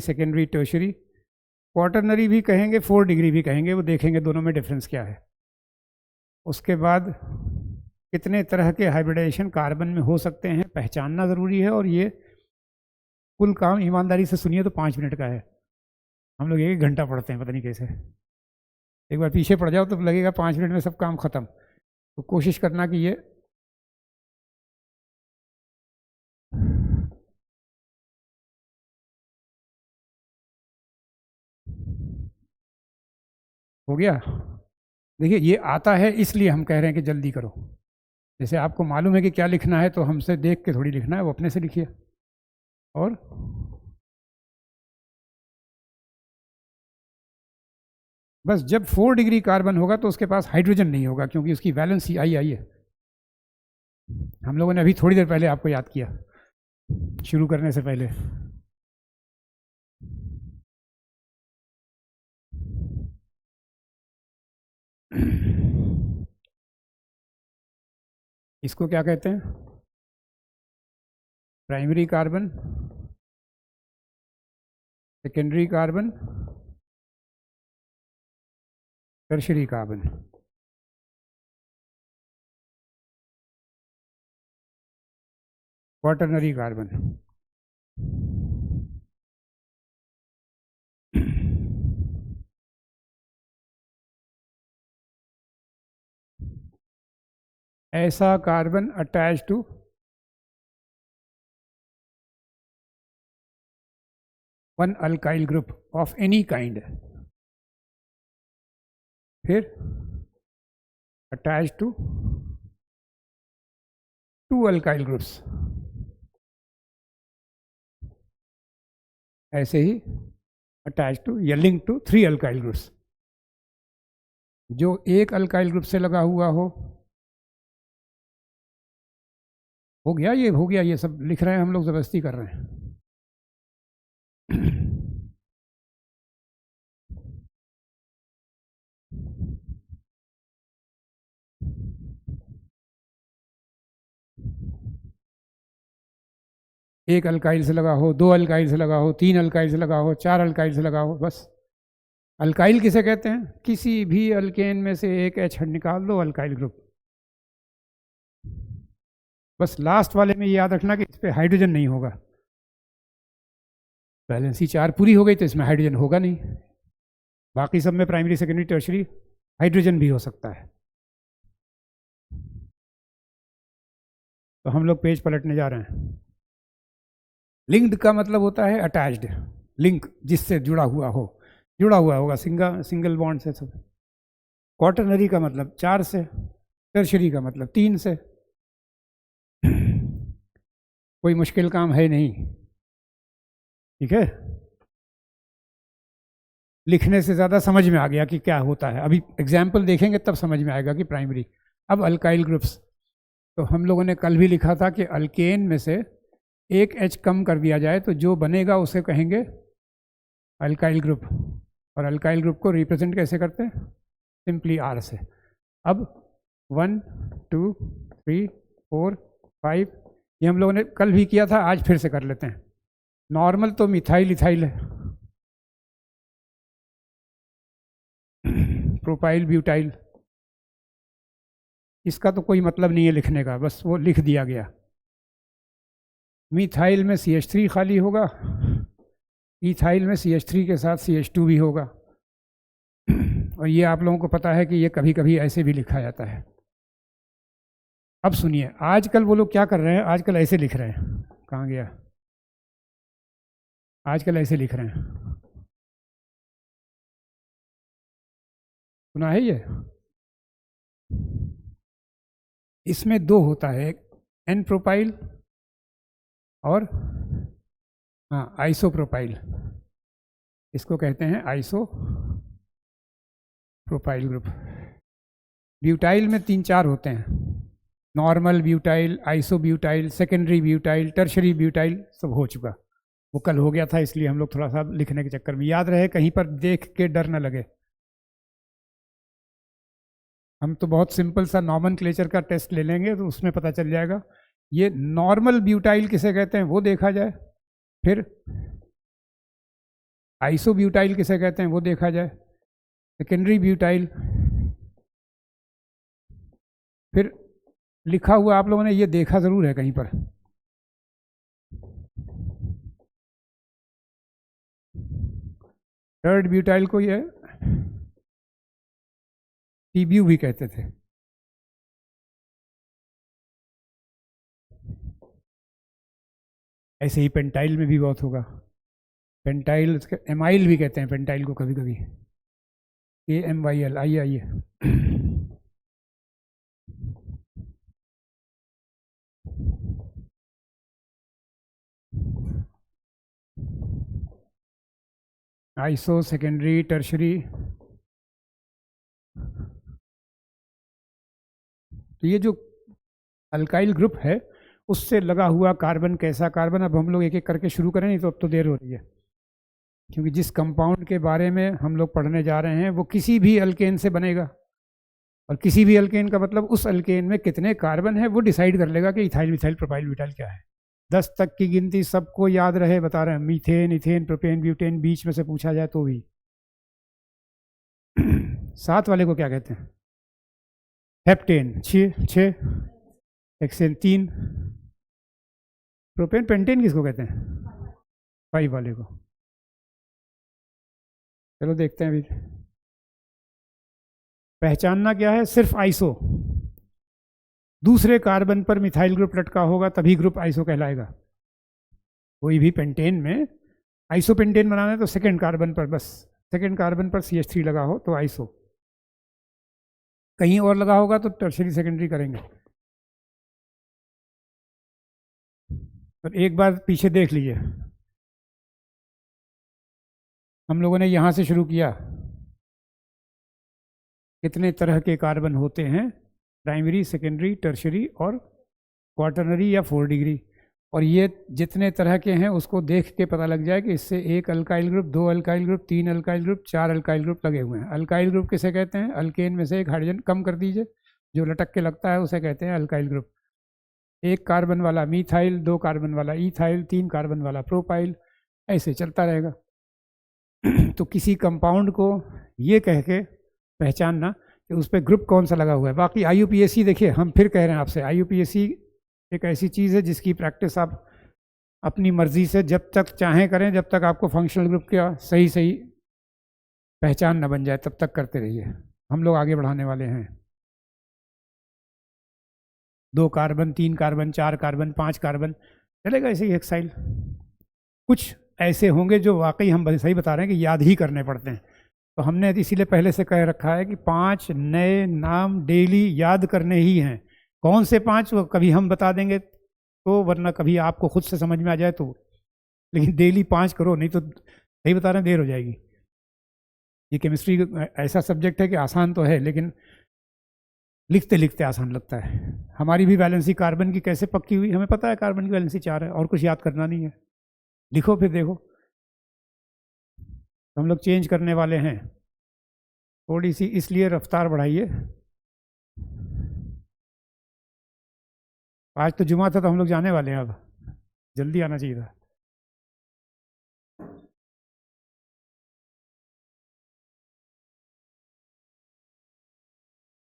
Secondary, tertiary. Quaternary भी कहेंगे, 4 degree भी कहेंगे, वो देखेंगे दोनों में डिफरेंस क्या है। उसके बाद कितने तरह के हाइब्रिडाइजेशन कार्बन में हो सकते हैं पहचानना ज़रूरी है, और ये कुल काम ईमानदारी से सुनिए तो 5 मिनट का है। हम लोग 1 घंटा पढ़ते हैं, पता नहीं कैसे। एक बार पीछे पड़ जाओ तो लगेगा 5 मिनट में सब काम खत्म। तो कोशिश करना कि ये हो गया। देखिए ये आता है इसलिए हम कह रहे हैं कि जल्दी करो। जैसे आपको मालूम है कि क्या लिखना है तो हमसे देख के थोड़ी लिखना है, वो अपने से लिखिए। और बस जब 4 डिग्री कार्बन होगा तो उसके पास हाइड्रोजन नहीं होगा, क्योंकि उसकी वैलेंस ही आई है। हम लोगों ने अभी थोड़ी देर पहले आपको याद किया शुरू करने से पहले। इसको क्या कहते हैं? Primary carbon, secondary carbon, tertiary carbon. Quaternary carbon. ऐसा carbon attach to one alkyl group of any kind. फिर अटैच टू 2 अल्काइल ग्रुप्स। ऐसे ही अटैच टू या लिंक टू 3 अल्काइल ग्रुप्स। जो एक अल्काइल ग्रुप से लगा हुआ हो गया, ये हो गया, ये सब लिख रहे हैं हम लोग, जबरदस्ती कर रहे हैं। एक अल्काइल से लगा हो, 2 अल्काइल से लगा हो, 3 अल्काइल से लगा हो, 4 अल्काइल से लगा हो, बस। अल्काइल किसे कहते हैं? किसी भी अल्केन में से एक H निकाल दो, अल्काइल ग्रुप। बस लास्ट वाले में याद रखना कि इस पर हाइड्रोजन नहीं होगा। वैलेंसी 4 पूरी हो गई तो इसमें हाइड्रोजन होगा नहीं। बाकी सब में प्राइमरी, सेकेंडरी, टर्शरी हाइड्रोजन भी हो सकता है। तो हम लोग पेज पलटने जा रहे हैं। लिंक्ड का मतलब होता है अटैच्ड, लिंक जिससे जुड़ा हुआ होगा सिंगल बॉन्ड से सब। क्वार्टरनरी का मतलब 4 से, टर्शरी का मतलब 3 से। कोई मुश्किल काम है नहीं, ठीक है। लिखने से ज़्यादा समझ में आ गया कि क्या होता है। अभी एग्जाम्पल देखेंगे तब समझ में आएगा कि प्राइमरी। अब अल्काइल ग्रुप्स, तो हम लोगों ने कल भी लिखा था कि अल्केन में से एक H कम कर दिया जाए तो जो बनेगा उसे कहेंगे अल्काइल ग्रुप। और अल्काइल ग्रुप को रिप्रेजेंट कैसे करते हैं? सिंपली R से। अब 1 2 3 4 5 ये हम लोगों ने कल भी किया था, आज फिर से कर लेते हैं। नॉर्मल तो मिथाइल इथाइल है, प्रोपाइल ब्यूटाइल, इसका तो कोई मतलब नहीं है लिखने का, बस वो लिख दिया गया। मिथाइल में CH3 खाली होगा, इथाइल में CH3 के साथ CH2 भी होगा। और ये आप लोगों को पता है कि ये कभी कभी ऐसे भी लिखा जाता है। अब सुनिए, आजकल वो लोग क्या कर रहे हैं, आजकल ऐसे लिख रहे हैं। कहाँ गया? आजकल ऐसे लिख रहे हैं, सुना है ये? इसमें 2 होता है, एक एन प्रोपाइल और आइसोप्रोपाइल। इसको कहते हैं आइसो प्रोपाइल ग्रुप। ब्यूटाइल में 3-4 होते हैं, normal butyl, iso butyl, secondary butyl, tertiary butyl, सब हो चुका। वो कल हो गया था, इसलिए हम लोग थोड़ा सा लिखने के चक्कर में याद रहे, कहीं पर देख के डर न लगे। हम तो बहुत सिंपल सा नॉमेनक्लेचर का टेस्ट ले लेंगे तो उसमें पता चल जाएगा। ये नॉर्मल ब्यूटाइल किसे कहते हैं वो देखा जाए, फिर आइसोब्यूटाइल किसे कहते हैं वो देखा जाए, सेकेंडरी ब्यूटाइल। फिर लिखा हुआ आप लोगों ने ये देखा जरूर है कहीं पर, थर्ड ब्यूटाइल को ये टीब्यू भी कहते थे। ऐसे ही पेंटाइल में भी बहुत होगा, पेंटाइल एमाइल भी कहते हैं पेंटाइल को कभी कभी, AMYL। आइए आइए आइसो, सेकेंडरी, टर्शरी। तो ये जो अल्काइल ग्रुप है उससे लगा हुआ कार्बन कैसा कार्बन, अब हम लोग एक एक करके शुरू करें, नहीं तो अब तो देर हो रही है, क्योंकि जिस कंपाउंड के बारे में हम लोग पढ़ने जा रहे हैं वो किसी भी अल्केन से बनेगा, और किसी भी अल्केन का मतलब उस अल्केन में कितने कार्बन है वो डिसाइड कर लेगा कि इथाइल मिथाइल प्रोपाइल ब्यूटाइल क्या है। 10 तक की गिनती सबको याद रहे बता रहे हैं, मीथेन, इथेन, प्रोपेन, ब्यूटेन, बीच में से पूछा जाए तो भी। 7 वाले को क्या कहते हैं? हेप्टेन, 6, हेक्सेन 3, प्रोपेन, पेंटेन किसको कहते हैं? 5 वाले को। चलो देखते हैं अभी। पहचानना क्या है? सिर्फ आइसो, दूसरे कार्बन पर मिथाइल ग्रुप लटका होगा तभी ग्रुप आइसो कहलाएगा। कोई भी पेंटेन में आइसोपेंटेन बनाना है तो सेकेंड कार्बन पर, बस सेकेंड कार्बन पर CH3 लगा हो तो आइसो, कहीं और लगा होगा तो टर्शरी सेकेंडरी करेंगे। और एक बार पीछे देख लीजिए, हम लोगों ने यहाँ से शुरू किया, कितने तरह के कार्बन होते हैं, प्राइमरी, सेकेंडरी, टर्शरी और क्वार्टरनरी या 4 डिग्री, और ये जितने तरह के हैं उसको देख के पता लग जाए कि इससे 1 alkyl group, 2 alkyl group, 3 alkyl group, 4 alkyl group लगे हुए हैं। अल्काइल ग्रुप किसे कहते हैं? अल्केन में से एक हाइड्रोजन कम कर दीजिए, जो लटक के लगता है उसे कहते हैं अल्काइल ग्रुप। 1 कार्बन वाला मीथाइल, 2 कार्बन वाला इथाइल, 3 कार्बन वाला प्रोपाइल, ऐसे चलता रहेगा। तो किसी कंपाउंड को ये कह के पहचानना कि उस पर ग्रुप कौन सा लगा हुआ है। बाकी IUPAC देखिए, हम फिर कह रहे हैं आपसे, IUPAC एक ऐसी चीज़ है जिसकी प्रैक्टिस आप अपनी मर्जी से जब तक चाहें करें, जब तक आपको फंक्शनल ग्रुप का सही सही पहचान न बन जाए तब तक करते रहिए। हम लोग आगे बढ़ाने वाले हैं। 2 कार्बन, 3 कार्बन, 4 कार्बन, 5 कार्बन, चलेगा ऐसे ही हेक्साइल। कुछ ऐसे होंगे जो वाकई हम सही बता रहे हैं कि याद ही करने पड़ते हैं, तो हमने इसीलिए पहले से कह रखा है कि 5 नए नाम डेली याद करने ही हैं। कौन से 5 वो कभी हम बता देंगे तो, वरना कभी आपको खुद से समझ में आ जाए तो, लेकिन डेली 5 करो, नहीं तो सही बता रहे हैं देर हो जाएगी। ये केमिस्ट्री ऐसा सब्जेक्ट है कि आसान तो है लेकिन लिखते लिखते आसान लगता है। हमारी भी वैलेंसी कार्बन की कैसे पक्की हुई, हमें पता है कार्बन की वैलेंसी 4 है, और कुछ याद करना नहीं है, लिखो फिर देखो। तो हम लोग चेंज करने वाले हैं थोड़ी सी, इसलिए रफ्तार बढ़ाइए। आज तो जुमा था तो हम लोग जाने वाले हैं, अब जल्दी आना चाहिए था।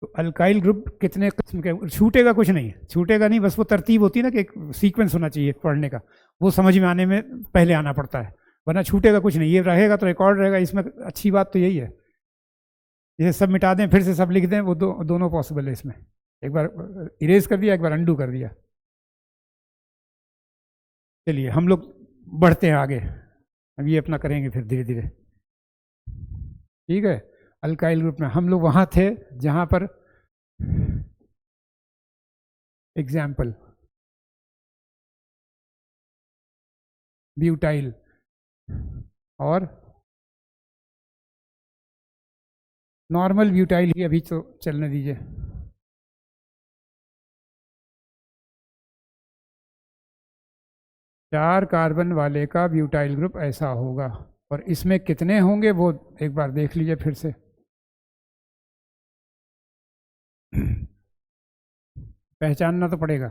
तो अल्काइल ग्रुप कितने किस्म के, छूटेगा कुछ नहीं, छूटेगा नहीं, बस वो तरतीब होती है ना कि एक सीक्वेंस होना चाहिए पढ़ने का, वो समझ में आने में पहले आना पड़ता है, वरना छूटेगा कुछ नहीं। ये रहेगा तो रिकॉर्ड रहेगा, इसमें अच्छी बात तो यही है। ये सब मिटा दें फिर से सब लिख दें, वो दोनों पॉसिबल है इसमें। एक बार इरेज कर दिया, एक बार अंडू कर दिया। चलिए हम लोग बढ़ते हैं आगे, अब ये अपना करेंगे फिर धीरे धीरे, ठीक है। अल्काइल ग्रुप में हम लोग वहाँ थे जहाँ पर एग्जाम्पल ब्यूटाइल और नॉर्मल ब्यूटाइल ही अभी तो चलने दीजिए। चार कार्बन वाले का ब्यूटाइल ग्रुप ऐसा होगा, और इसमें कितने होंगे वो एक बार देख लीजिए फिर से। पहचानना तो पड़ेगा।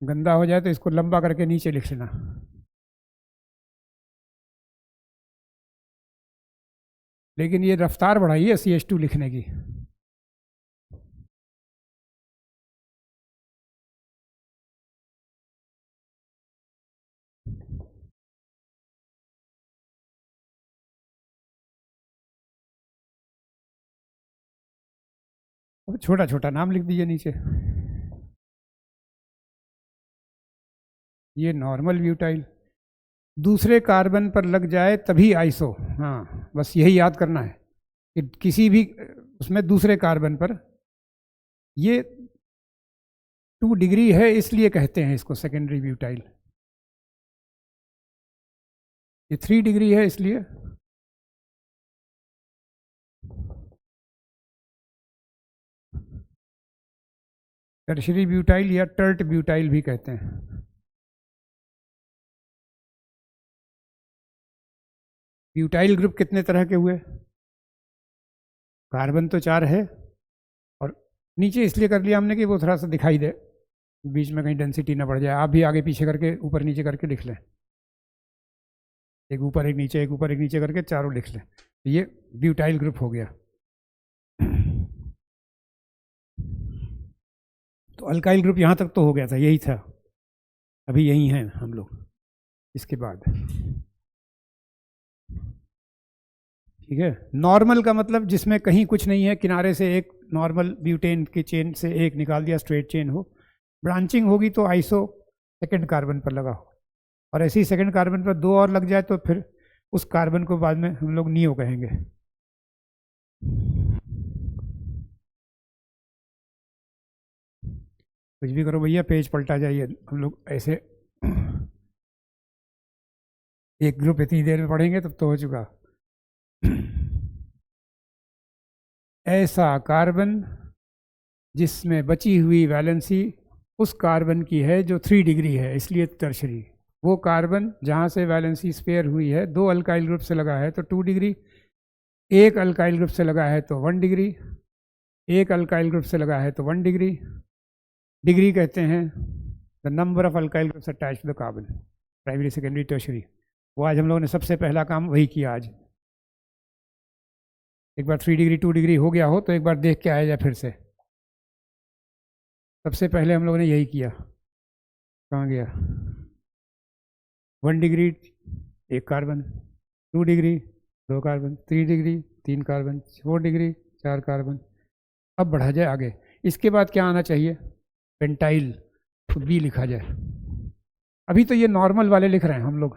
गंदा हो जाए तो इसको लंबा करके नीचे लिख लेना। लेकिन ये रफ्तार बढ़ाइए CH2 लिखने की। अब छोटा छोटा नाम लिख दीजिए नीचे। ये नॉर्मल ब्यूटाइल, दूसरे कार्बन पर लग जाए तभी आइसो। हाँ, बस यही याद करना है कि किसी भी उसमें दूसरे कार्बन पर, ये 2 डिग्री है इसलिए कहते हैं इसको सेकेंडरी ब्यूटाइल। ये 3 डिग्री है इसलिए। टर्शरी ब्यूटाइल या टर्ट ब्यूटाइल भी कहते हैं। ब्यूटाइल ग्रुप कितने तरह के हुए? कार्बन तो 4 है, और नीचे इसलिए कर लिया हमने कि वो थोड़ा सा दिखाई दे, बीच में कहीं डेंसिटी ना बढ़ जाए। आप भी आगे पीछे करके ऊपर नीचे करके लिख लें, एक ऊपर एक नीचे, एक ऊपर एक नीचे करके चारों लिख लें। ये ब्यूटाइल ग्रुप हो गया। तो अल्काइल ग्रुप यहाँ तक तो हो गया था, यही था, अभी यही हैं हम लोग। इसके बाद ठीक है, नॉर्मल का मतलब जिसमें कहीं कुछ नहीं है, किनारे से एक नॉर्मल ब्यूटेन की चेन से एक निकाल दिया, स्ट्रेट चेन हो। ब्रांचिंग होगी तो आइसो सेकंड कार्बन पर लगा हो, और ऐसे ही सेकंड कार्बन पर 2 और लग जाए तो फिर उस कार्बन को बाद में हम लोग नियो कहेंगे। कुछ भी करो भैया, पेज पलटा जाइए। हम लोग ऐसे एक ग्रुप इतनी देर में पढ़ेंगे तब तो हो चुका। ऐसा कार्बन जिसमें बची हुई वैलेंसी उस कार्बन की है जो 3 डिग्री है, इसलिए टर्शरी। वो कार्बन जहाँ से वैलेंसी स्पेयर हुई है, 2 अल्काइल ग्रुप से लगा है तो 2 डिग्री, एक अल्काइल ग्रुप से लगा है तो 1 डिग्री, एक अल्काइल ग्रुप से लगा है तो 1 डिग्री। डिग्री कहते हैं the number of alkyl groups attached to the carbon, primary secondary tertiary. वो आज हम लोगों ने सबसे पहला काम वही किया आज। एक बार 3 डिग्री 2 डिग्री हो गया हो तो एक बार देख के आया जाए फिर से। सबसे पहले हम लोगों ने यही किया। कहाँ गया? 1 डिग्री एक carbon, 2 degree 2 carbon, 3 degree 3 carbon, 4 degree 4 carbon. अब बढ़ा जाए आगे। इसके बाद क्या आना चाहिए? पेंटाइल, तो बी लिखा जाए। अभी तो ये नॉर्मल वाले लिख रहे हैं हम लोग,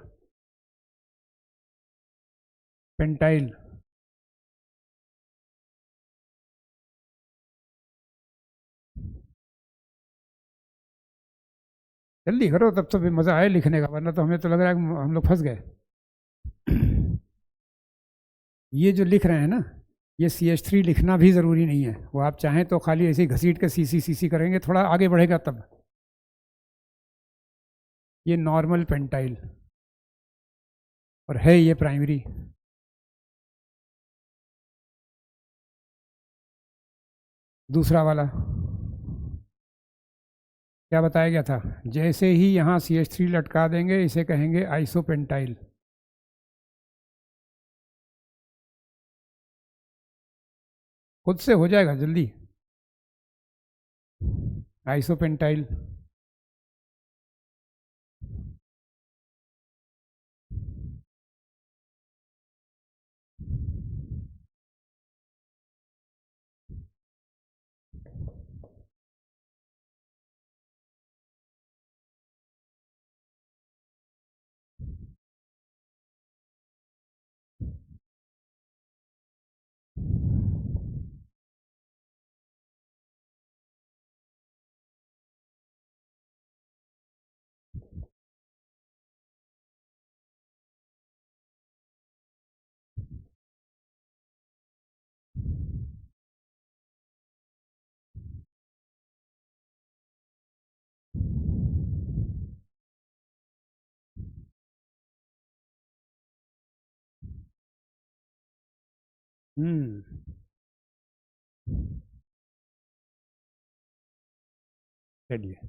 पेंटाइल। जल्दी करो तब तो भी मज़ा आए लिखने का, वरना तो हमें तो लग रहा है कि हम लोग फंस गए। ये जो लिख रहे हैं ना, ये CH3 लिखना भी ज़रूरी नहीं है, वो आप चाहें तो खाली ऐसे ही घसीट के CC करेंगे, थोड़ा आगे बढ़ेगा तब। ये नॉर्मल पेंटाइल, और है ये प्राइमरी। दूसरा वाला क्या बताया गया था? जैसे ही यहाँ CH3 लटका देंगे इसे कहेंगे आइसोपेंटाइल। खुद से हो जाएगा जल्दी, आइसोपेंटाइल। हम्म, चलिए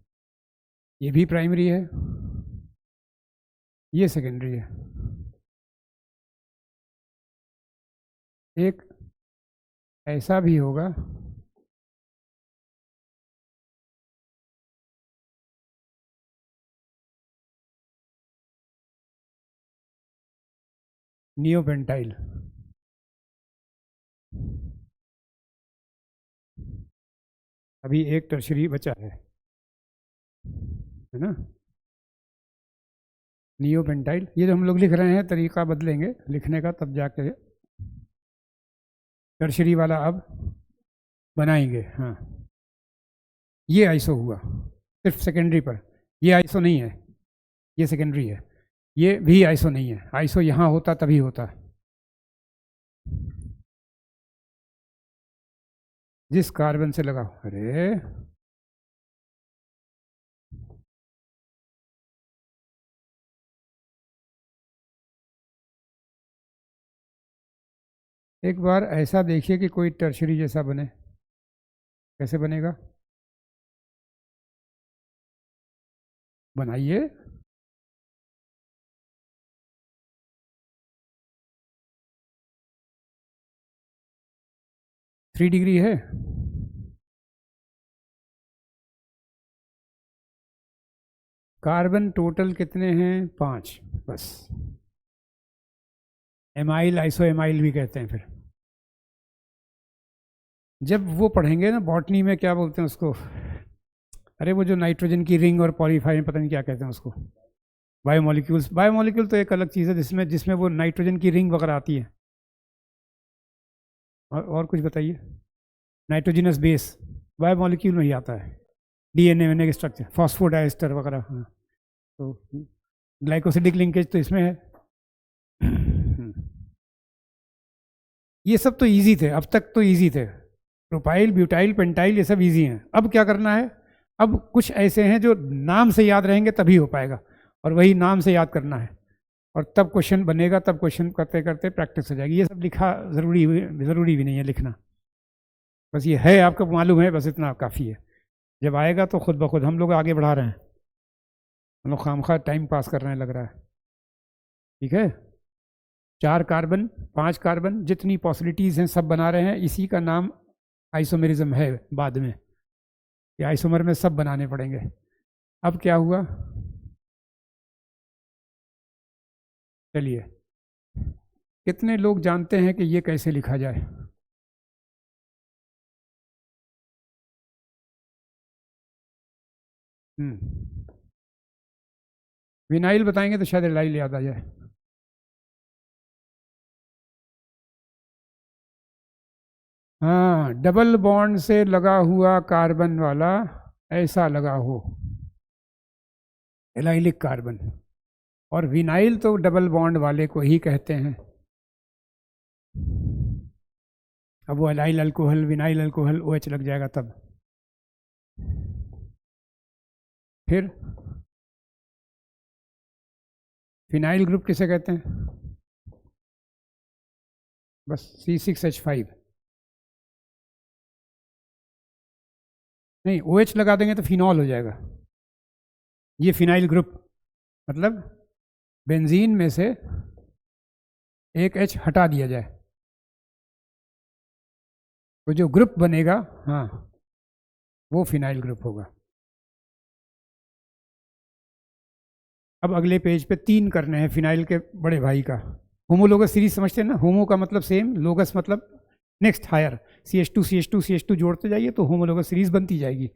ये भी प्राइमरी है, ये सेकेंडरी है। एक ऐसा भी होगा, नियोपेंटाइल। अभी एक टर्शरी बचा है ना, नियोपेंटाइल। ये जो हम लोग लिख रहे हैं तरीका बदलेंगे लिखने का, तब जाके टर्शरी वाला अब बनाएंगे। हाँ, ये आइसो हुआ सिर्फ सेकेंडरी पर, ये आइसो नहीं है, ये सेकेंडरी है। ये भी आइसो नहीं है, आइसो यहाँ होता तभी होता, जिस कार्बन से लगा। अरे एक बार ऐसा देखिए कि कोई टर्शरी जैसा बने, कैसे बनेगा, बनाइए। थ्री डिग्री है, कार्बन टोटल कितने हैं, 5 बस। एमाइल आइसो एमाइल भी कहते हैं। फिर जब वो पढ़ेंगे ना बॉटनी में, क्या बोलते हैं उसको, अरे वो जो नाइट्रोजन की रिंग और पॉलीफाइन, पता नहीं क्या कहते हैं उसको, बायोमोलिक्यूल्स। बायोमोलिक्यूल तो एक अलग चीज़ है जिसमें जिसमें वो नाइट्रोजन की रिंग वगैरह आती है। और कुछ बताइए, नाइट्रोजिनस बेस बायोमोलिक्यूल में ही आता है, डीएनए में के स्ट्रक्चर, फॉस्फोडाइस्टर वगैरह। हाँ, तो ग्लाइकोसिडिक लिंकेज तो इसमें है। ये सब तो इजी थे, अब तक तो इजी थे, प्रोपाइल ब्यूटाइल पेंटाइल ये सब इजी हैं। अब क्या करना है, अब कुछ ऐसे हैं जो नाम से याद रहेंगे तभी हो पाएगा, और वही नाम से याद करना है, और तब क्वेश्चन बनेगा, तब क्वेश्चन करते करते प्रैक्टिस हो जाएगी। ये सब लिखा ज़रूरी भी नहीं है लिखना, बस ये है आपको मालूम है, बस इतना काफ़ी है। जब आएगा तो खुद ब खुद हम लोग आगे बढ़ा रहे हैं, हम लोग खामखा टाइम पास कर रहे हैं लग रहा है। ठीक है, 4 कार्बन 5 कार्बन जितनी पॉसिबिलिटीज़ हैं सब बना रहे हैं, इसी का नाम आइसोमेरिज्म है। बाद में ये आइसोमर में सब बनाने पड़ेंगे। अब क्या हुआ, चलिए, कितने लोग जानते हैं कि ये कैसे लिखा जाए? विनाइल बताएंगे तो शायद एलाइल याद आ जाए। हाँ, डबल बॉन्ड से लगा हुआ कार्बन वाला ऐसा लगा हो, एलाइलिक कार्बन। और विनाइल तो डबल बॉन्ड वाले को ही कहते हैं। अब वो allyl alcohol vinyl alcohol OH लग जाएगा तब। फिर फिनाइल ग्रुप किसे कहते हैं? बस C6H5। नहीं, OH लगा देंगे तो फिनॉल हो जाएगा। ये फिनाइल ग्रुप मतलब बेंजीन में से एक H हटा दिया जाए तो जो ग्रुप बनेगा, हाँ, वो फिनाइल ग्रुप होगा। अब अगले पेज पे 3 करने हैं फिनाइल के बड़े भाई का। होमोलोगस सीरीज समझते हैं ना, होमो का मतलब सेम, लोगस मतलब next higher, CH2 CH2 CH2 जोड़ते जाइए तो होमोलोगस सीरीज बनती जाएगी।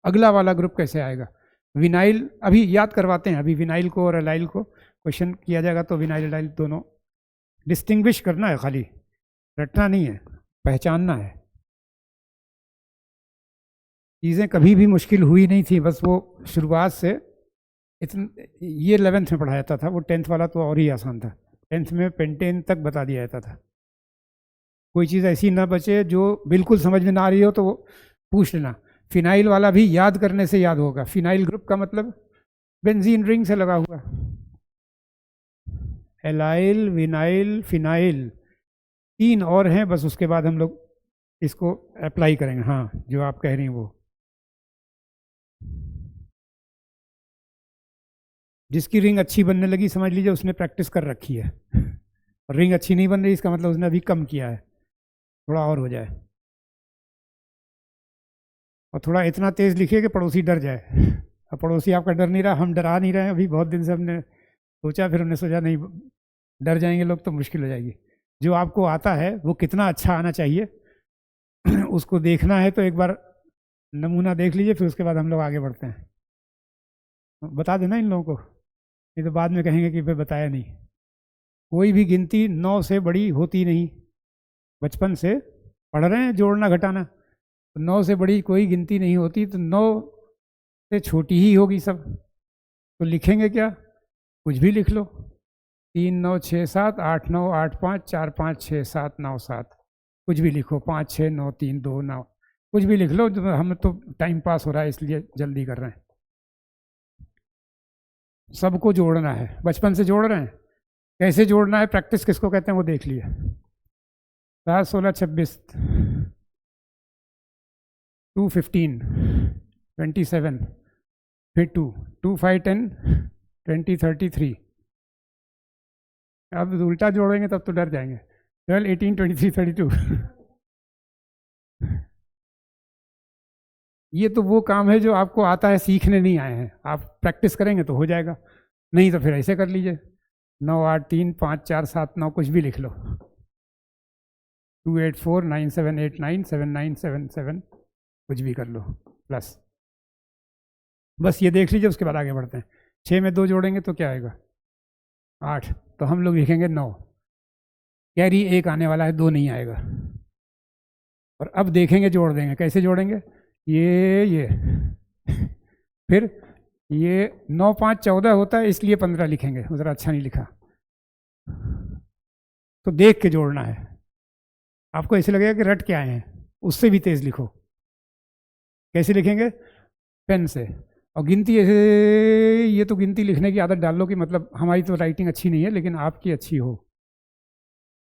अगला वाला ग्रुप कैसे आएगा? विनाइल अभी याद करवाते हैं, अभी विनाइल को और एलाइल को क्वेश्चन किया जाएगा तो विनाइल एलाइल दोनों डिस्टिंग्विश करना है, खाली रटना नहीं है, पहचानना है। चीज़ें कभी भी मुश्किल हुई नहीं थी, बस वो शुरुआत से ये 11th में पढ़ाया जाता था, वो 10th वाला तो और ही आसान था। 10th में पेंटेन तक बता दिया जाता था। कोई चीज़ ऐसी ना बचे जो बिल्कुल समझ में ना आ रही हो तो वो पूछ लेना। फिनाइल वाला भी याद करने से याद होगा। फिनाइल ग्रुप का मतलब बेंजीन रिंग से लगा हुआ, एलाइल विनाइल फिनाइल 3 और हैं, बस उसके बाद हम लोग इसको अप्लाई करेंगे। हाँ, जो आप कह रही हैं वो जिसकी रिंग अच्छी बनने लगी समझ लीजिए उसने प्रैक्टिस कर रखी है, और रिंग अच्छी नहीं बन रही इसका मतलब उसने अभी कम किया है, थोड़ा और हो जाए, और थोड़ा इतना तेज़ लिखिए कि पड़ोसी डर जाए। अब पड़ोसी आपका डर नहीं रहा, हम डरा नहीं रहे हैं, अभी बहुत दिन से हमने सोचा, फिर हमने सोचा नहीं, डर जाएंगे लोग तो मुश्किल हो जाएगी। जो आपको आता है वो कितना अच्छा आना चाहिए उसको देखना है, तो एक बार नमूना देख लीजिए, फिर उसके बाद हम लोग आगे बढ़ते हैं। बता देना इन लोगों को, नहीं तो बाद में कहेंगे कि भाई बताया नहीं। कोई भी गिनती 9 से बड़ी होती नहीं, बचपन से पढ़ रहे हैं जोड़ना घटाना, तो 9 से बड़ी कोई गिनती नहीं होती, तो 9 से छोटी ही होगी सब। तो लिखेंगे क्या, कुछ भी लिख लो, 3 9 6 7 8 9 8 5 4 5 6 7 9 7, कुछ भी लिखो, 5 6 9 3 2 9, कुछ भी लिख लो, हम तो टाइम पास हो रहा है इसलिए जल्दी कर रहे हैं। सबको जोड़ना है, बचपन से जोड़ रहे हैं, कैसे जोड़ना है, प्रैक्टिस किसको कहते हैं वो देख लिए। 7 16 26, 2 15, 27, फिर 2 2 5 10, 20 33। अब उल्टा जोड़ेंगे तब तो डर जाएंगे, 12 18 23 32। ये तो वो काम है जो आपको आता है, सीखने नहीं आए हैं, आप प्रैक्टिस करेंगे तो हो जाएगा, नहीं तो फिर ऐसे कर लीजिए, 9 8 3 5 4 7 9, कुछ भी लिख लो, 2 8 4 9 7 8 9 7 9 7 7, कुछ भी कर लो प्लस। बस ये देख लीजिए, उसके बाद आगे बढ़ते हैं। 6 में 2 जोड़ेंगे तो क्या आएगा, 8, तो हम लोग लिखेंगे 9, कैरी 1 आने वाला है, 2 नहीं आएगा। और अब देखेंगे, जोड़ देंगे, कैसे जोड़ेंगे, ये फिर ये 9 5 14 होता है, इसलिए 15 लिखेंगे, ज़रा अच्छा नहीं लिखा, तो देख के जोड़ना है। आपको ऐसे लगेगा कि रट के आए हैं, उससे भी तेज लिखो। कैसे लिखेंगे, पेन से, और गिनती ऐसे, ये तो गिनती लिखने की आदत डाल लो कि मतलब हमारी तो राइटिंग अच्छी नहीं है लेकिन आपकी अच्छी हो।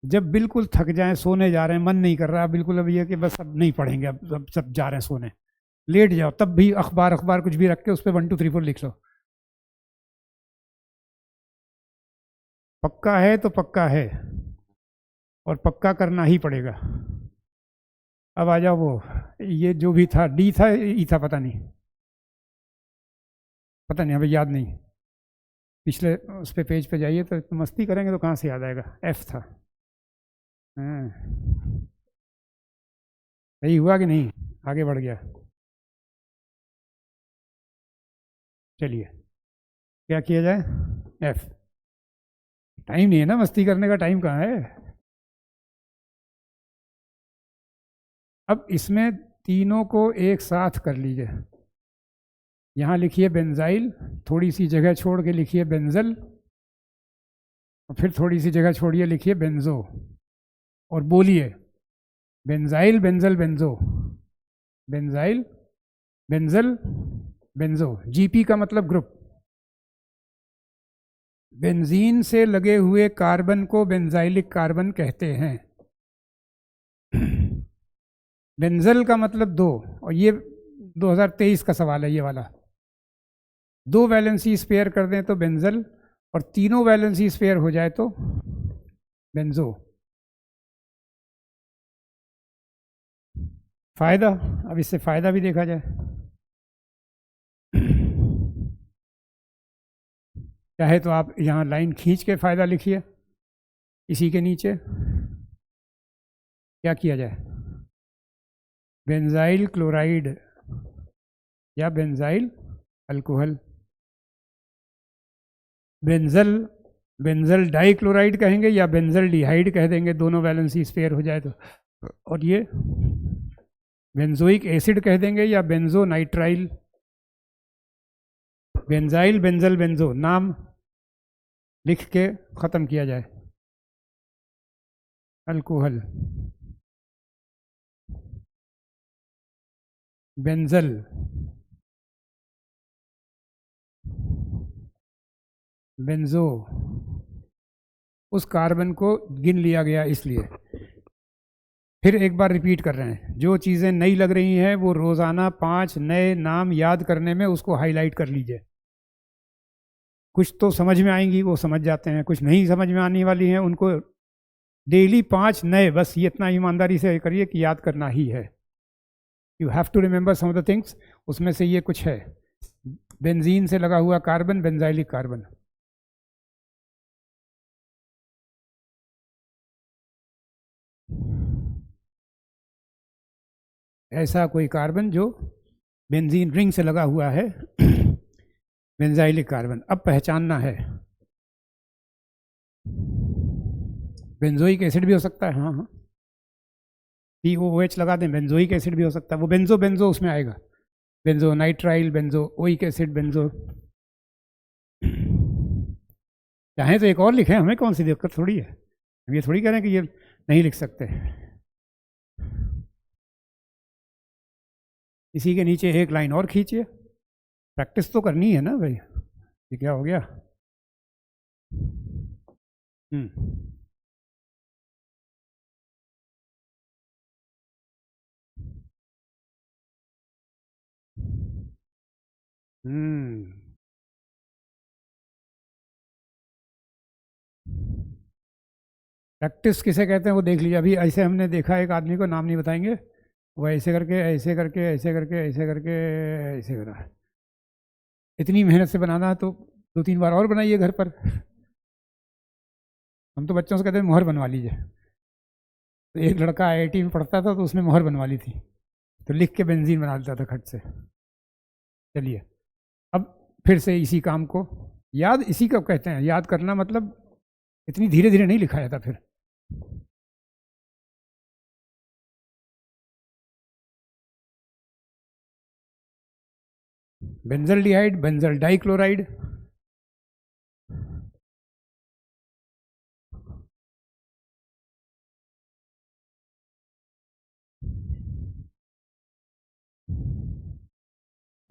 जब बिल्कुल थक जाएं, सोने जा रहे हैं, मन नहीं कर रहा बिल्कुल, अब ये कि बस अब नहीं पढ़ेंगे, अब सब जा रहे हैं सोने, लेट जाओ, तब भी अखबार कुछ भी रख के उस पर 1 2 3 4 लिख लो। पक्का है तो पक्का है, और पक्का करना ही पड़ेगा। अब आ जाओ, वो ये जो भी था, डी था ई था, पता नहीं हमें याद नहीं, पिछले उस पे पेज पे जाइए, तो मस्ती करेंगे तो कहाँ से याद आएगा, एफ था। सही हुआ कि नहीं, आगे बढ़ गया। चलिए क्या किया जाए, एफ। टाइम नहीं है ना, मस्ती करने का टाइम कहाँ है। अब इसमें तीनों को एक साथ कर लीजिए, यहाँ लिखिए बेंजाइल, थोड़ी सी जगह छोड़ के लिखिए बेंजल, और फिर थोड़ी सी जगह छोड़िए लिखिए बेंजो, और बोलिए benzyl benzal benzo, benzyl benzal benzo. GP का मतलब ग्रुप, बेंजीन से लगे हुए कार्बन को बेंजाइलिक कार्बन कहते हैं। बेंजल का मतलब 2, और ये 2023 का सवाल है ये वाला, 2 वैलेंसी स्पेयर कर दें तो बेंजल, और तीनों वैलेंसी स्पेयर हो जाए तो बेंजो। फायदा, अब इससे फायदा भी देखा जाए, चाहे तो आप यहाँ लाइन खींच के फायदा लिखिए, इसी के नीचे क्या किया जाए, बेंजाइल क्लोराइड या बेंजाइल अल्कोहल, बेंजल डाइक्लोराइड कहेंगे या बेंजल डिहाइड कह देंगे, दोनों वैलेंसी स्पेयर हो जाए तो। और ये बेंजोइक एसिड कह देंगे या benzo nitrile, benzyl benzal benzo, नाम लिख के ख़त्म किया जाए। अल्कोहल, बेंजल, बेंजो, उस कार्बन को गिन लिया गया इसलिए। फिर एक बार रिपीट कर रहे हैं, जो चीज़ें नई लग रही हैं वो रोज़ाना 5 नए नाम याद करने में उसको हाईलाइट कर लीजिए। कुछ तो समझ में आएंगी, वो समझ जाते हैं, कुछ नहीं समझ में आने वाली हैं, उनको डेली 5 नए, बस ये इतना ईमानदारी से करिए कि याद करना ही है। You have to remember some of the things. उसमें से ये कुछ है, बेंजीन से लगा हुआ कार्बन, बेंजाइलिक कार्बन। ऐसा कोई कार्बन जो बेंजीन रिंग से लगा हुआ है, बेंजाइलिक कार्बन। अब पहचानना है, बेंजोइक एसिड भी हो सकता है, हाँ हाँ, POOH लगा दें, बेंजोइक एसिड भी हो सकता है, वो बेंजो बेंजो उसमें आएगा, benzo nitrile, benzoic acid, benzo. चाहें तो एक और लिखें, हमें कौन सी दिक्कत थोड़ी है, हम ये थोड़ी कह रहे हैं कि ये नहीं लिख सकते। इसी के नीचे एक लाइन और खींचिए, प्रैक्टिस तो करनी है ना भाई। ये क्या हो गया? प्रैक्टिस किसे कहते हैं वो देख लीजिए। अभी ऐसे हमने देखा एक आदमी को, नाम नहीं बताएंगे, वो ऐसे करके ऐसे करके ऐसे करके ऐसे करके ऐसे करा। इतनी मेहनत से बनाना है तो 2-3 बार और बनाइए घर पर। हम तो बच्चों से कहते हैं मोहर बनवा लीजिए। तो एक लड़का IIT में पढ़ता था तो उसने मोहर बनवा ली थी, तो लिख के बेंजीन बना लेता था खट से। चलिए अब फिर से इसी काम को याद, इसी को कहते हैं याद करना, मतलब इतनी धीरे धीरे नहीं लिखा जाता फिर। बेंजल्डिहाइड, बेंजल डाइक्लोराइड,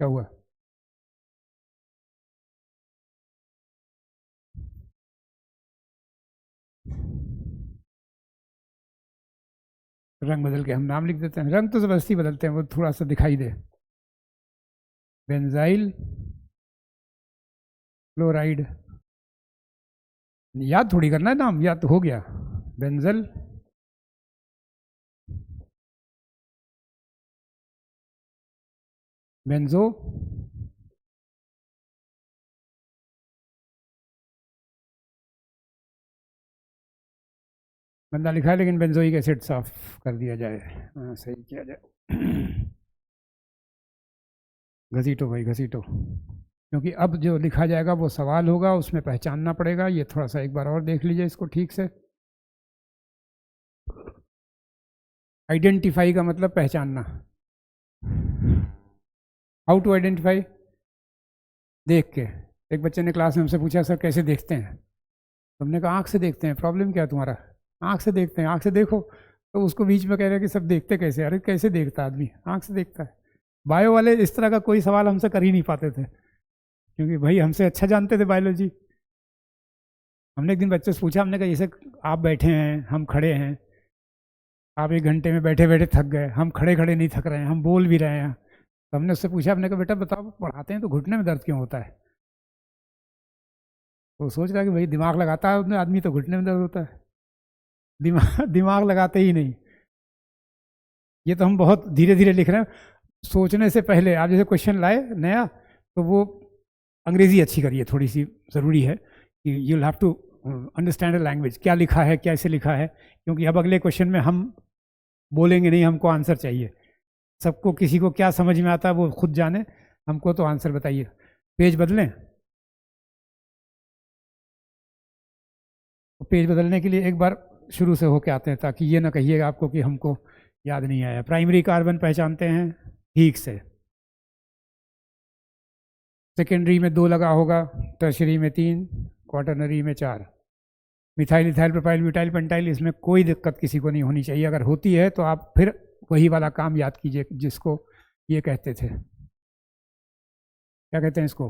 क्या हुआ? रंग बदल के हम नाम लिख देते हैं, रंग तो जबरदस्ती बदलते हैं, वो थोड़ा सा दिखाई दे। बेंजाइल क्लोराइड, याद थोड़ी करना है नाम, याद तो हो गया। बेंजल बेंजो बंदा लिखा है, लेकिन बेंजोइक एसिड साफ कर दिया जाए, सही किया जाए। घसीटो भाई घसीटो, क्योंकि अब जो लिखा जाएगा वो सवाल होगा, उसमें पहचानना पड़ेगा। ये थोड़ा सा एक बार और देख लीजिए इसको ठीक से। आइडेंटिफाई का मतलब पहचानना। How to identify? देख के। एक बच्चे ने क्लास में हमसे पूछा, सर कैसे देखते हैं? हमने कहा आँख से देखते हैं। प्रॉब्लम क्या है तुम्हारा? आँख से देखते हैं। आँख से देखो। तो उसको बीच में कह रहे हैं कि सब देखते कैसे? अरे कैसे देखता आदमी? आँख से देखता है। बायो वाले इस तरह का कोई सवाल हमसे कर ही नहीं पाते थे, क्योंकि भाई हमसे अच्छा जानते थे बायोलॉजी। हमने एक दिन बच्चों से पूछा, हमने कहा जैसे आप बैठे हैं, हम खड़े हैं, आप 1 घंटे में बैठे बैठे थक गए, हम खड़े खड़े नहीं थक रहे हैं, हम बोल भी रहे हैं। तो हमने उससे पूछा, हमने कहा बेटा बताओ, पढ़ाते हैं तो घुटने में दर्द क्यों होता है? वो सोच रहा है कि भाई दिमाग लगाता है उसने आदमी तो घुटने में दर्द होता है। दिमाग लगाते ही नहीं। ये तो हम बहुत धीरे धीरे लिख रहे हैं, सोचने से पहले। आप जैसे क्वेश्चन लाए नया, तो वो अंग्रेजी अच्छी करिए, थोड़ी सी ज़रूरी है कि you have to understand the language, क्या लिखा है, कैसे लिखा है। क्योंकि अब अगले क्वेश्चन में हम बोलेंगे नहीं, हमको आंसर चाहिए। सबको, किसी को क्या समझ में आता है वो खुद जाने, हमको तो आंसर बताइए। पेज बदलें? तो पेज बदलने के लिए एक बार शुरू से होके आते हैं, ताकि ये ना कहिएगा आपको कि हमको याद नहीं आया। प्राइमरी कार्बन पहचानते हैं ठीक से, सेकेंडरी में 2 लगा होगा, टर्शरी में 3, क्वाटरनरी में 4। Methyl, ethyl, propyl, butyl, pentyl, इसमें कोई दिक्कत किसी को नहीं होनी चाहिए। अगर होती है तो आप फिर वही वाला काम याद कीजिए जिसको ये कहते थे, क्या कहते हैं इसको,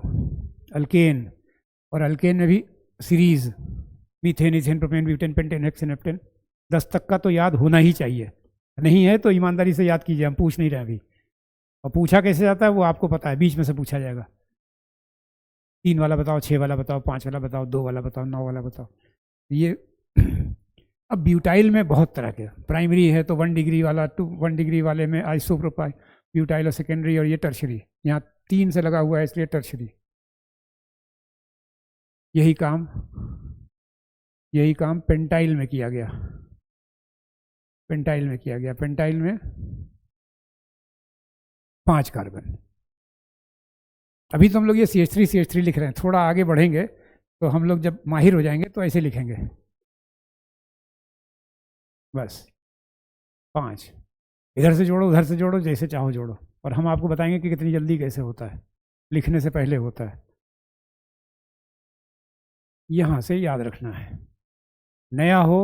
अल्केन। और अल्केन में भी series, methane, ethane, propane, butane, pentane, hexane, heptane. 10 तक का तो याद होना ही चाहिए। नहीं है तो ईमानदारी से याद कीजिए, हम पूछ नहीं रहे अभी। और पूछा कैसे जाता है वो आपको पता है, बीच में से पूछा जाएगा। 3 वाला बताओ, 6 वाला बताओ, 5 वाला बताओ, 2 वाला बताओ, 9 वाला बताओ। ये अब ब्यूटाइल में बहुत तरह के, प्राइमरी है तो 1 डिग्री वाला, 1 डिग्री वाले में आइसोप्रोपाइल ब्यूटाइल और सेकेंडरी, और ये टर्शरी, यहाँ 3 से लगा हुआ है इसलिए टर्शरी। यही काम पेंटाइल में किया गया, पेंटाइल में 5 कार्बन। अभी तो हम लोग ये CH3 लिख रहे हैं, थोड़ा आगे बढ़ेंगे तो हम लोग जब माहिर हो जाएंगे तो ऐसे लिखेंगे, बस 5, इधर से जोड़ो उधर से जोड़ो, जैसे चाहो जोड़ो, और हम आपको बताएंगे कि कितनी जल्दी कैसे होता है, लिखने से पहले होता है। यहाँ से याद रखना है, नया हो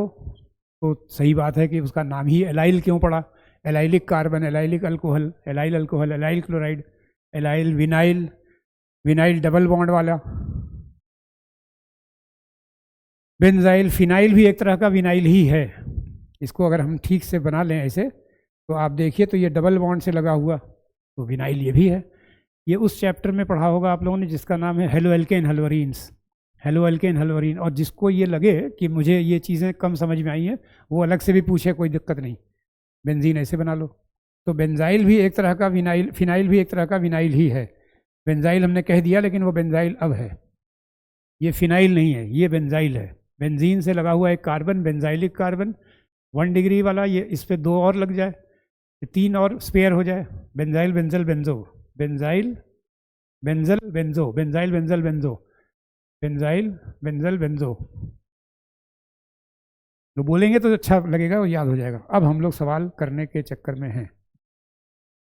तो सही बात है कि उसका नाम ही एलाइल क्यों पड़ा, allylic carbon, allylic alcohol, allyl alcohol, allyl chloride, allyl vinyl, vinyl double bond वाला, बेंजाइल, फिनाइल भी एक तरह का विनाइल ही है। इसको अगर हम ठीक से बना लें ऐसे तो आप देखिए तो ये डबल बॉन्ड से लगा हुआ, तो विनाइल ये भी है। ये उस चैप्टर में पढ़ा होगा आप लोगों ने जिसका नाम है हेलो एल्केन हल्वरीन्स, हेलो एल्केन हल्वरीन। और जिसको ये लगे कि मुझे ये चीज़ें कम समझ में आई हैं वो अलग से भी पूछे, कोई दिक्कत नहीं, बेंजीन ऐसे बना लो। तो बेंजाइल भी एक तरह का विनाइल, फिनाइल भी एक तरह का विनाइल ही है। बेंजाइल हमने कह दिया लेकिन वो बेंजाइल अब है, ये फिनाइल नहीं है, ये बेंजाइल है। बेंजीन से लगा हुआ एक कार्बन, बेंजाइलिक कार्बन 1 डिग्री वाला, ये इस पर 2 और लग जाए, 3 और स्पेयर हो जाए, benzyl benzal benzo, benzyl benzal benzo, benzyl benzal benzo, benzyl benzal benzo. तो बोलेंगे तो अच्छा लगेगा, वो याद हो जाएगा। अब हम लोग सवाल करने के चक्कर में हैं,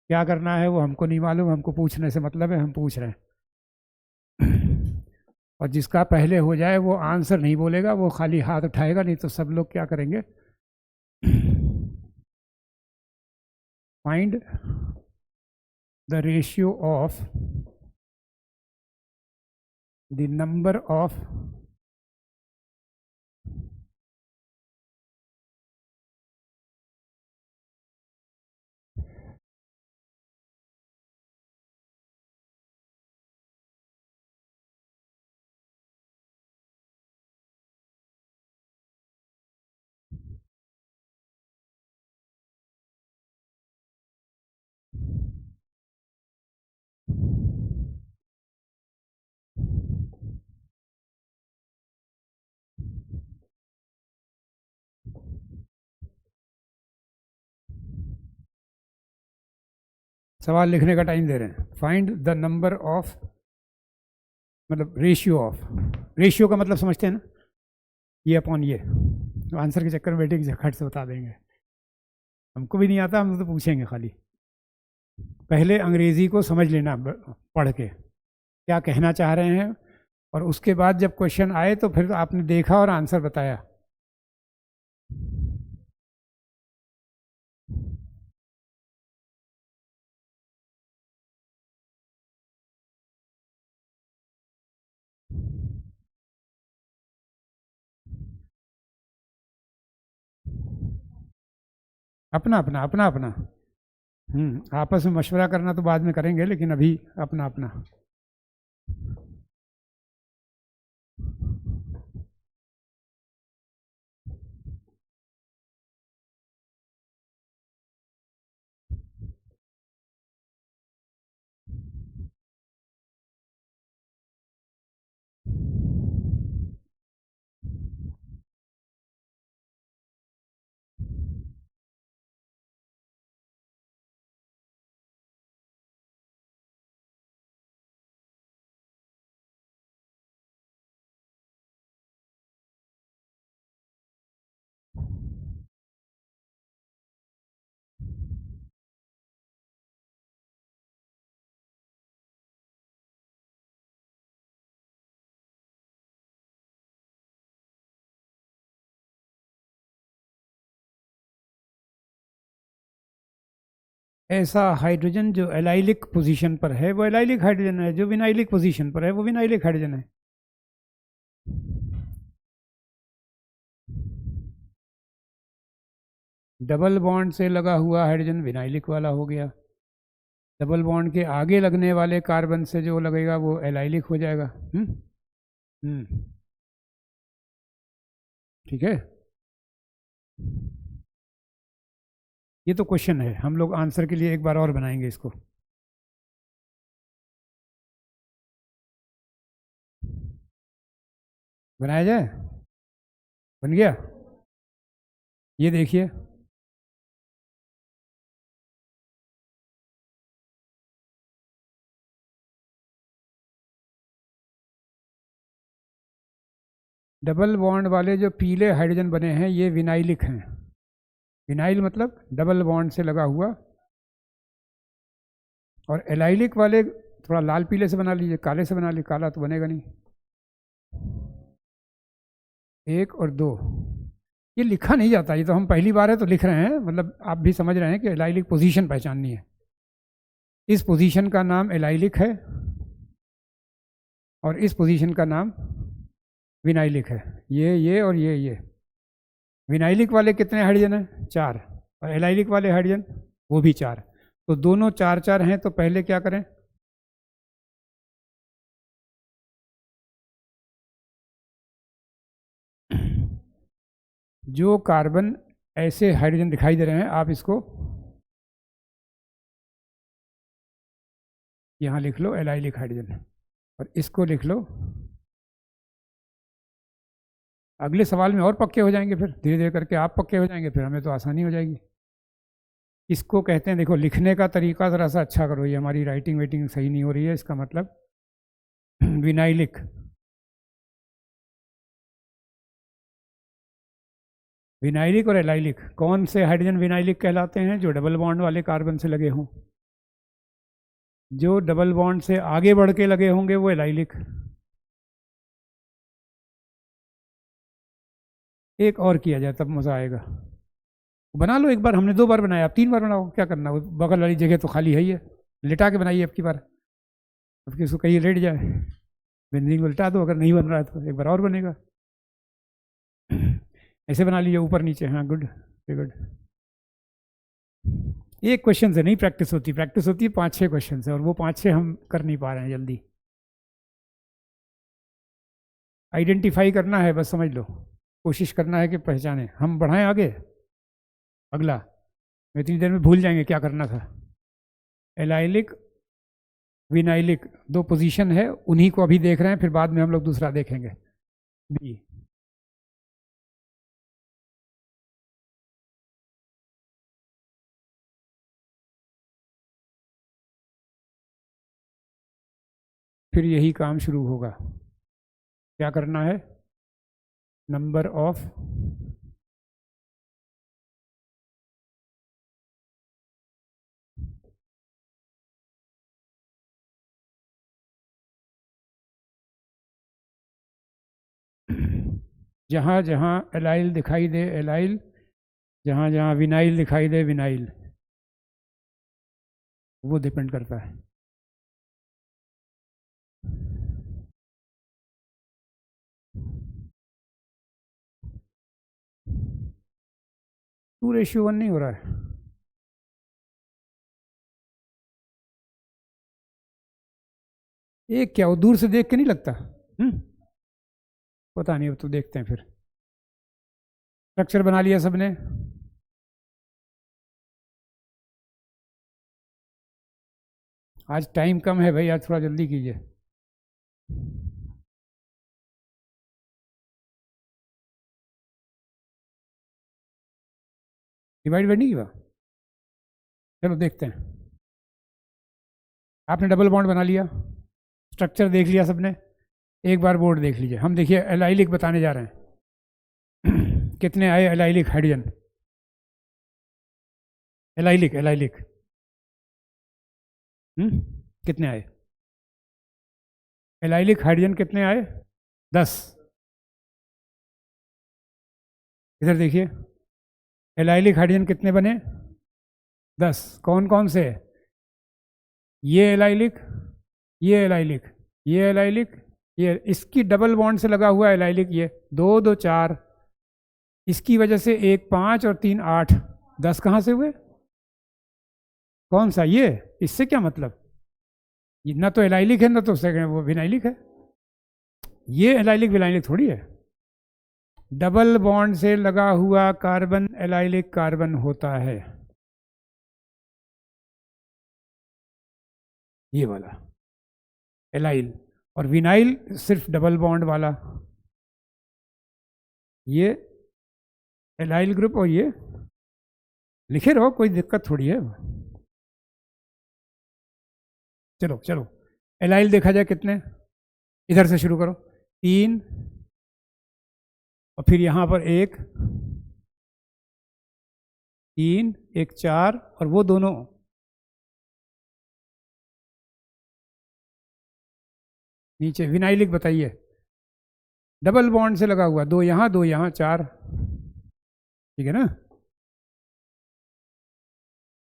क्या करना है वो हमको नहीं मालूम, हमको पूछने से मतलब है, हम पूछ रहे हैं। और जिसका पहले हो जाए वो आंसर नहीं बोलेगा, वो खाली हाथ उठाएगा, नहीं तो सब लोग क्या करेंगे, find the ratio of the number of सवाल लिखने का टाइम दे रहे हैं, फाइंड द नंबर ऑफ, मतलब रेशियो ऑफ, रेशियो का मतलब समझते हैं ना, ये अपॉन ये। तो आंसर के चक्कर में बैठे झटखट से बता देंगे, हमको भी नहीं आता, हम तो पूछेंगे खाली। पहले अंग्रेजी को समझ लेना पढ़ के क्या कहना चाह रहे हैं, और उसके बाद जब क्वेश्चन आए तो फिर आपने देखा और आंसर बताया। अपना अपना अपना अपना, आपस में मशवरा करना तो बाद में करेंगे, लेकिन अभी अपना अपना। ऐसा हाइड्रोजन जो एलाइलिक पोजीशन पर है वो एलाइलिक हाइड्रोजन है, जो विनाइलिक पोजीशन पर है वो विनाइलिक हाइड्रोजन है। डबल बॉन्ड से लगा हुआ हाइड्रोजन विनाइलिक वाला हो गया, डबल बॉन्ड के आगे लगने वाले कार्बन से जो लगेगा वो एलाइलिक हो जाएगा। ठीक है, ये तो क्वेश्चन है, हम लोग आंसर के लिए एक बार और बनाएंगे इसको। बनाया जाए? बन गया? ये देखिए, डबल बॉन्ड वाले जो पीले हाइड्रोजन बने हैं ये विनाइलिक हैं। विनाइल मतलब डबल बॉन्ड से लगा हुआ। और एलाइलिक वाले थोड़ा लाल पीले से बना लीजिए, काले से बना लीजिए, काला तो बनेगा नहीं। 1 और 2 ये लिखा नहीं जाता, ये तो हम पहली बार है तो लिख रहे हैं, मतलब आप भी समझ रहे हैं कि एलाइलिक पोजीशन पहचाननी है। इस पोजीशन का नाम एलाइलिक है और इस पोजीशन का नाम विनाइलिक है। ये और ये। विनाइलिक वाले कितने हाइड्रोजन हैं? 4। और एलाइलिक वाले हाइड्रोजन वो भी 4। तो दोनों 4-4 हैं, तो पहले क्या करें? जो कार्बन ऐसे हाइड्रोजन दिखाई दे रहे हैं आप इसको यहाँ लिख लो एलाइलिक हाइड्रोजन, और इसको लिख लो। अगले सवाल में और पक्के हो जाएंगे, फिर धीरे धीरे करके आप पक्के हो जाएंगे, फिर हमें तो आसानी हो जाएगी। इसको कहते हैं, देखो लिखने का तरीका ज़रा सा अच्छा करो, ये हमारी राइटिंग वेटिंग सही नहीं हो रही है, इसका मतलब विनाइलिक। विनाइलिक और एलाइलिक, कौन से हाइड्रोजन विनाइलिक कहलाते हैं? जो डबल बॉन्ड वाले कार्बन से लगे हों। जो डबल बॉन्ड से आगे बढ़ के लगे होंगे वो एलाइलिक। एक और किया जाए तब मज़ा आएगा। बना लो एक बार, हमने 2 बार बनाया, आप 3 बार बनाओ, क्या करना? वो बगल वाली जगह तो खाली है ही है, लिटा के बनाइए अब की बार। अब कि उसको कहीं लेट जाए, बेंजीन को लिटा दो, अगर नहीं बन रहा है तो एक बार और बनेगा। ऐसे बना लीजिए ऊपर नीचे। हाँ, गुड, वेरी गुड। एक क्वेश्चन से नहीं प्रैक्टिस होती, प्रैक्टिस होती है 5-6 क्वेश्चन से, और वो 5-6 हम कर नहीं पा रहे हैं जल्दी। आइडेंटिफाई करना है, बस समझ लो, कोशिश करना है कि पहचाने। हम बढ़ाएं आगे, अगला मैं इतनी देर में भूल जाएंगे क्या करना था। एलाइलिक विनाइलिक 2 पोजीशन है, उन्हीं को अभी देख रहे हैं, फिर बाद में हम लोग दूसरा देखेंगे। बी, फिर यही काम शुरू होगा। क्या करना है? नंबर ऑफ जहाँ जहाँ एलाइल दिखाई दे एलाइल, जहाँ जहाँ विनाइल दिखाई दे विनाइल, वो डिपेंड करता है। 2:1 नहीं हो रहा है। एक क्या, वो दूर से देख के नहीं लगता? पता नहीं, अब तो देखते हैं फिर। स्ट्रक्चर बना लिया सबने? आज टाइम कम है भाई, आज थोड़ा जल्दी कीजिए। डिवाइड बाई नहीं हुआ? चलो देखते हैं। आपने डबल बॉन्ड बना लिया, स्ट्रक्चर देख लिया सबने, एक बार बोर्ड देख लीजिए। हम देखिए एलाइलिक बताने जा रहे हैं। कितने आए एलाइलिक हाइड्रोजन? एलाइलिक एलाइलिक कितने आए? एलाइलिक हाइड्रोजन कितने आए? 10। इधर देखिए, एलाइलिक हाइड्रोजन कितने बने? 10। कौन कौन से? ये एलाइलिक, ये एलाइलिक, ये एलाइलिक, ये इसकी डबल बॉन्ड से लगा हुआ एलाइलिक, ये 2 2 4, इसकी वजह से 1 5 और 3 8, 10 कहाँ से हुए? कौन सा? ये? इससे क्या मतलब? ये ना तो एलाइलिक है ना तो सेकंड वो विनाइलिक है। ये एलाइलिक विनाइलिक थोड़ी है। डबल बॉन्ड से लगा हुआ कार्बन एलाइलिक कार्बन होता है, ये वाला एलाइल। और विनाइल सिर्फ डबल बॉन्ड वाला, ये एलाइल ग्रुप। और ये लिखे रहो, कोई दिक्कत थोड़ी है। चलो चलो, एलाइल देखा जाए कितने, इधर से शुरू करो। 3, और फिर यहाँ पर 1, 3, 1, 4, और वो दोनों नीचे विनाइलिक बताइए, डबल बॉन्ड से लगा हुआ, 2 यहाँ 2 यहाँ 4, ठीक है ना?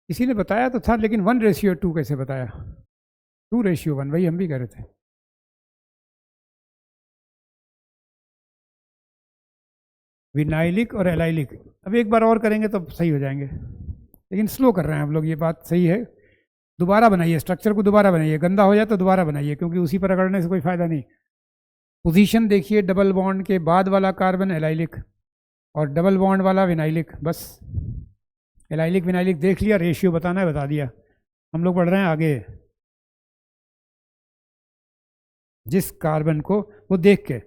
किसी ने बताया तो था, लेकिन 1:2 कैसे बताया? 2:1, वही हम भी कह रहे थे। विनाइलिक और एलाइलिक, अब एक बार और करेंगे तो सही हो जाएंगे, लेकिन स्लो कर रहे हैं हम लोग, ये बात सही है। दोबारा बनाइए, स्ट्रक्चर को दोबारा बनाइए, गंदा हो जाए तो दोबारा बनाइए, क्योंकि उसी पर रगड़ने से कोई फायदा नहीं। पोजीशन देखिए, डबल बॉन्ड के बाद वाला कार्बन एलाइलिक और डबल बॉन्ड वाला विनाइलिक, बस। एलाइलिक विनाइलिक देख लिया, रेशियो बताना है बता दिया। हम लोग बढ़ रहे हैं आगे, जिस कार्बन को वो देख के,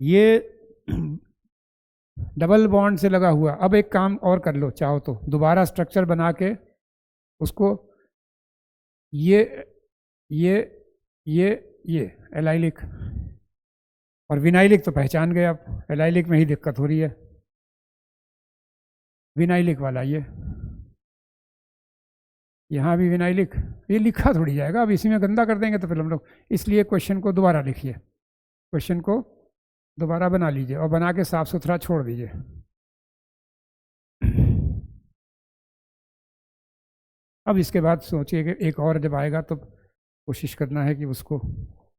ये डबल बॉन्ड से लगा हुआ। अब एक काम और कर लो चाहो तो, दोबारा स्ट्रक्चर बना के उसको, ये ये ये ये एलाइलिक और विनाइलिक तो पहचान गए आप, एलाइलिक में ही दिक्कत हो रही है। विनाइलिक वाला ये, यहाँ भी विनाइलिक, ये लिखा थोड़ी जाएगा, अब इसी में गंदा कर देंगे तो फिर हम लोग, इसलिए क्वेश्चन को दोबारा लिखिए, क्वेश्चन को दोबारा बना लीजिए और बना के साफ सुथरा छोड़ दीजिए। अब इसके बाद सोचिए कि एक और जब आएगा तो कोशिश करना है कि उसको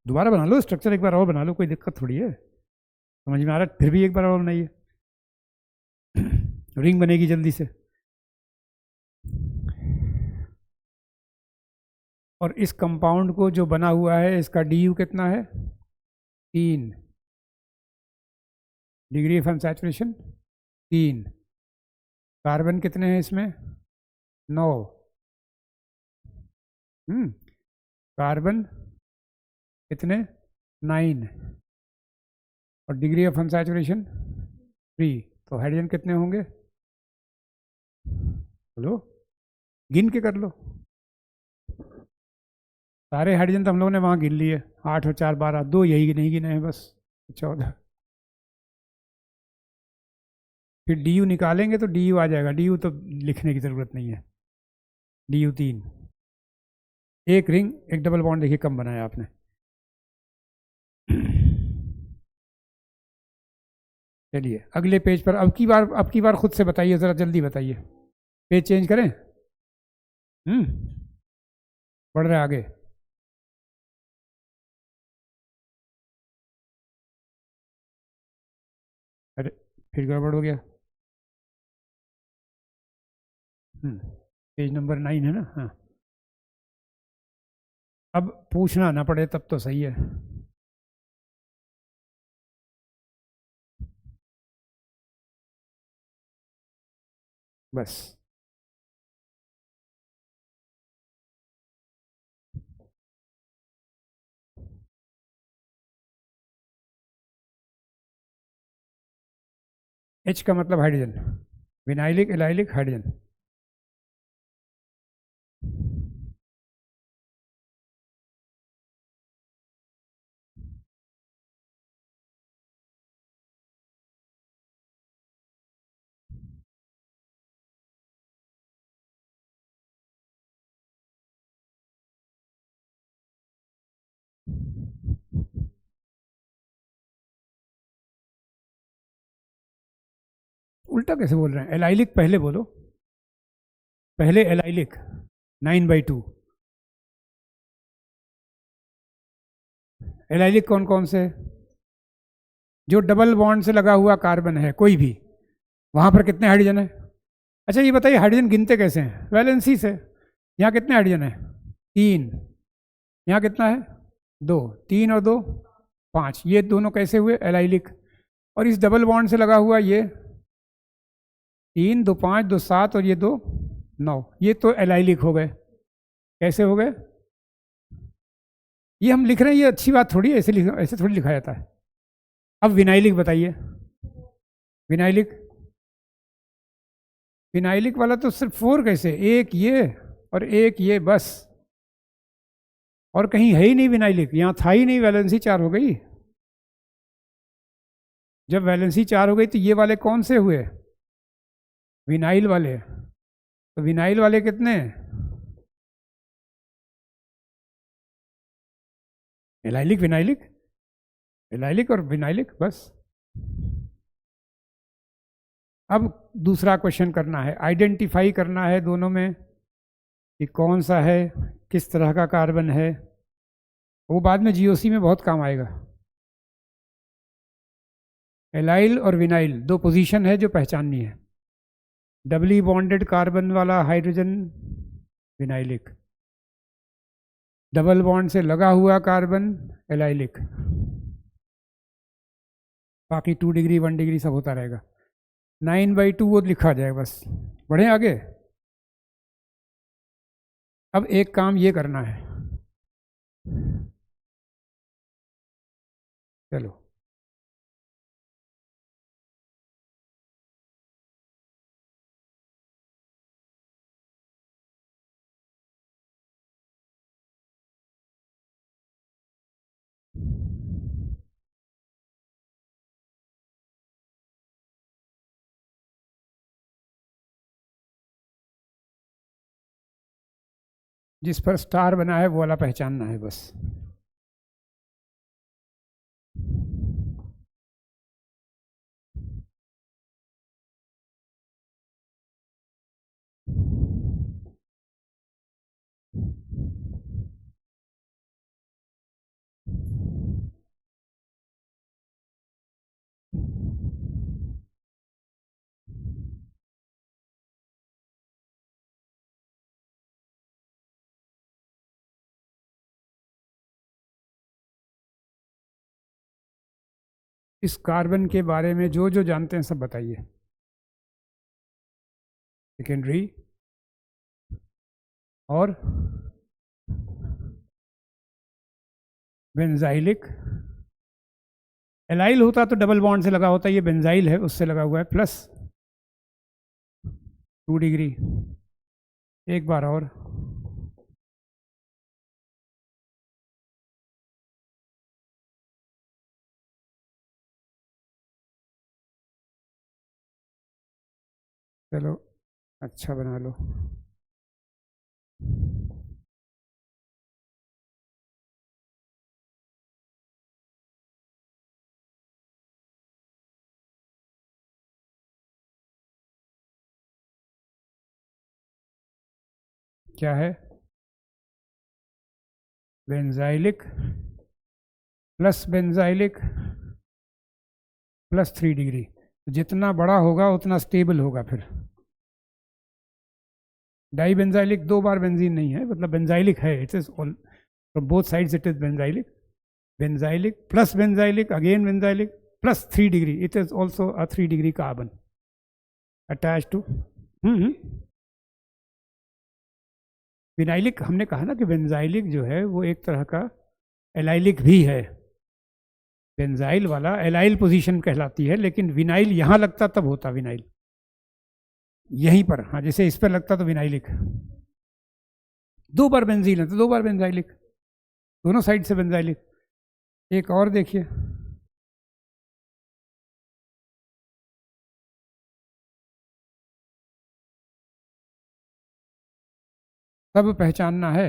दोबारा बना लो, स्ट्रक्चर एक बार और बना लो, कोई दिक्कत थोड़ी है। समझ में आ रहा है? फिर भी एक बार और बनाइए, रिंग बनेगी जल्दी से। और इस कंपाउंड को जो बना हुआ है, इसका DU कितना है? 3 डिग्री ऑफ सैचुरेशन, 3। कार्बन कितने हैं इसमें? 9। कार्बन कितने? 9। और डिग्री ऑफ अनसैचुरेशन 3। तो हाइड्रोजन कितने होंगे? बोलो, गिन के कर लो। सारे हाइड्रोजन तो हम लोगों ने वहाँ गिन लिए, 8 और 4 12, 2 यही नहीं गिने हैं बस, 14। फिर DU निकालेंगे तो DU आ जाएगा, DU तो लिखने की ज़रूरत नहीं है। DU 3। एक रिंग, एक डबल बॉन्ड, देखिए कम बनाया आपने। चलिए अगले पेज पर, अब की बार खुद से बताइए, ज़रा जल्दी बताइए। पेज चेंज करें? बढ़ रहे आगे। अरे फिर गड़बड़ हो गया। पेज नंबर 9 है ना? हाँ, अब पूछना ना पड़े तब तो सही है। बस H का मतलब हाइड्रोजन, विनाइलिक एलाइलिक हाइड्रोजन। उल्टा कैसे बोल रहे हैं? एलाइलिक पहले बोलो, पहले एलाइलिक 9/2। एलाइलिक कौन कौन से? जो डबल बॉन्ड से लगा हुआ कार्बन है कोई भी, वहां पर कितने हाइड्रोजन है? अच्छा ये बताइए, हाइड्रोजन गिनते कैसे हैं? वैलेंसी से। यहाँ कितने हाइड्रोजन है? 3। यहाँ कितना है? 2। 3 और 2 5। ये दोनों कैसे हुए? एलाइलिक। और इस डबल बॉन्ड से लगा हुआ ये 3 2 5 2 7 और ये 2 9, ये तो एलाइलिक हो गए। कैसे हो गए? ये हम लिख रहे हैं, ये अच्छी बात थोड़ी है, ऐसे थोड़ी लिखा जाता है। अब विनाइलिक बताइए। विनाइलिक, विनाइलिक वाला तो सिर्फ 4 कैसे? एक ये और एक ये बस, और कहीं है ही नहीं विनाइलिक। यहाँ था ही नहीं, वैलेंसी 4 हो गई। जब वैलेंसी 4 हो गई तो ये वाले कौन से हुए? विनाइल वाले। तो विनाइल वाले कितने हैं? एलाइलिक विनाइलिक, एलाइलिक और विनाइलिक बस। अब दूसरा क्वेश्चन करना है, आइडेंटिफाई करना है दोनों में कि कौन सा है, किस तरह का कार्बन है। वो बाद में जीओसी में बहुत काम आएगा। एलाइल और विनाइल दो पोजीशन है जो पहचाननी है। डबली बॉन्डेड कार्बन वाला हाइड्रोजन विनाइलिक, डबल बॉन्ड से लगा हुआ कार्बन एलाइलिक, बाकी 2 डिग्री 1 डिग्री सब होता रहेगा। 9/2 वो लिखा जाएगा बस। बढ़े आगे। अब एक काम ये करना है, चलो जिस पर स्टार बना है वो वाला पहचानना है बस। इस कार्बन के बारे में जो जो जानते हैं सब बताइए। सेकेंडरी और बेंजाइलिक। एलाइल होता तो डबल बॉन्ड से लगा होता, ये बेंजाइल है उससे लगा हुआ है, प्लस 2 डिग्री। एक बार और, चलो अच्छा बना लो। क्या है? Benzylic plus benzylic plus 3 degree. जितना बड़ा होगा उतना स्टेबल होगा। फिर डाई बेंजाइलिक 2 बार बेंजीन नहीं है, मतलब बेंजाइलिक है, it is all from both sides, it is benzylic. Benzylic plus benzylic again benzylic plus 3 degree, it is also a 3 degree carbon attach to. Vinylic हमने कहा ना कि बेंजाइलिक जो है वो एक तरह का एलाइलिक भी है। बेंजाइल वाला एलाइल पोजीशन कहलाती है, लेकिन विनाइल यहाँ लगता तब होता विनाइल, यहीं पर। हाँ, जैसे इस पर लगता तो विनाइलिक। 2 बार बेंजीन है तो 2 बार बेंजाइलिक, दोनों साइड से बेंजाइलिक। एक और देखिए, सब पहचानना है।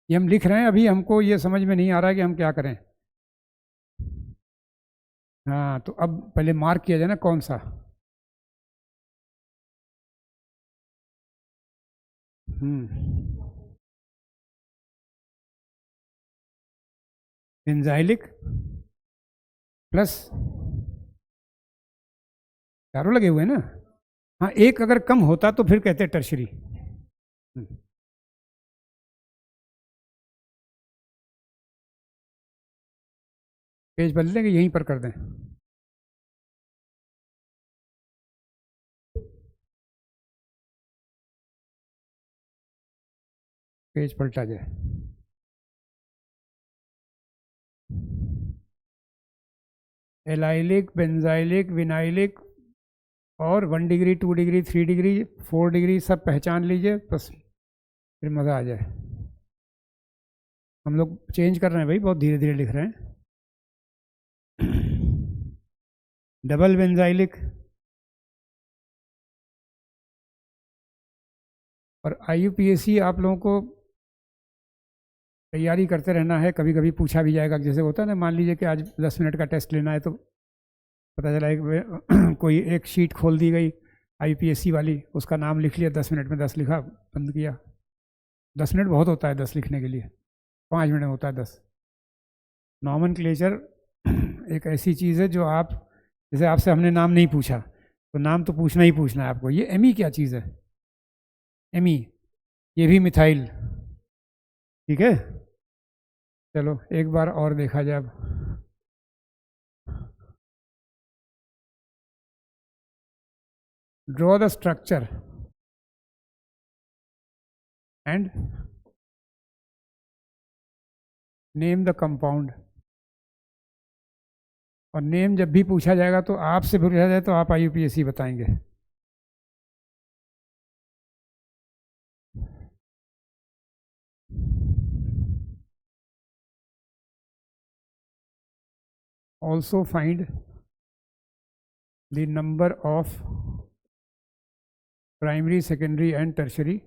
ये हम लिख रहे हैं, अभी हमको ये समझ में नहीं आ रहा है कि हम क्या करें। हाँ, तो अब पहले मार्क किया जाए ना कौन सा। बेंजाइलिक प्लस, चारों लगे हुए हैं ना। हाँ, एक अगर कम होता तो फिर कहते टर्शरी, पेज बदल देंगे, यहीं पर कर दें। पेज पलटा जाए। एलाइलिक, बेंजाइलिक, विनाइलिक और 1 डिग्री, 2 डिग्री, 3 डिग्री, 4 डिग्री सब पहचान लीजिए, बस फिर मज़ा आ जाए। हम लोग चेंज कर रहे हैं भाई, बहुत धीरे धीरे लिख रहे हैं। डबल बेंजाइलिक और IUPAC आप लोगों को तैयारी करते रहना है, कभी कभी पूछा भी जाएगा। जैसे होता है ना, मान लीजिए कि आज 10 मिनट का टेस्ट लेना है, तो पता चला एक कोई एक शीट खोल दी गई IUPAC वाली, उसका नाम लिख लिया, 10 मिनट में 10 लिखा, बंद किया। 10 मिनट बहुत होता है 10 लिखने के लिए, 5 मिनट में होता है 10। नॉमेनक्लेचर एक ऐसी चीज़ है जो आप, जैसे आपसे हमने नाम नहीं पूछा, तो नाम तो पूछना ही पूछना है आपको। ये एमी क्या चीज़ है? एमी, ये भी मिथाइल, ठीक है। चलो एक बार और देखा जाए अब। Draw the structure and name the compound. और नेम जब भी पूछा जाएगा तो आपसे पूछा जाए तो आप IUPAC बताएंगे। Also find the number of primary, secondary and tertiary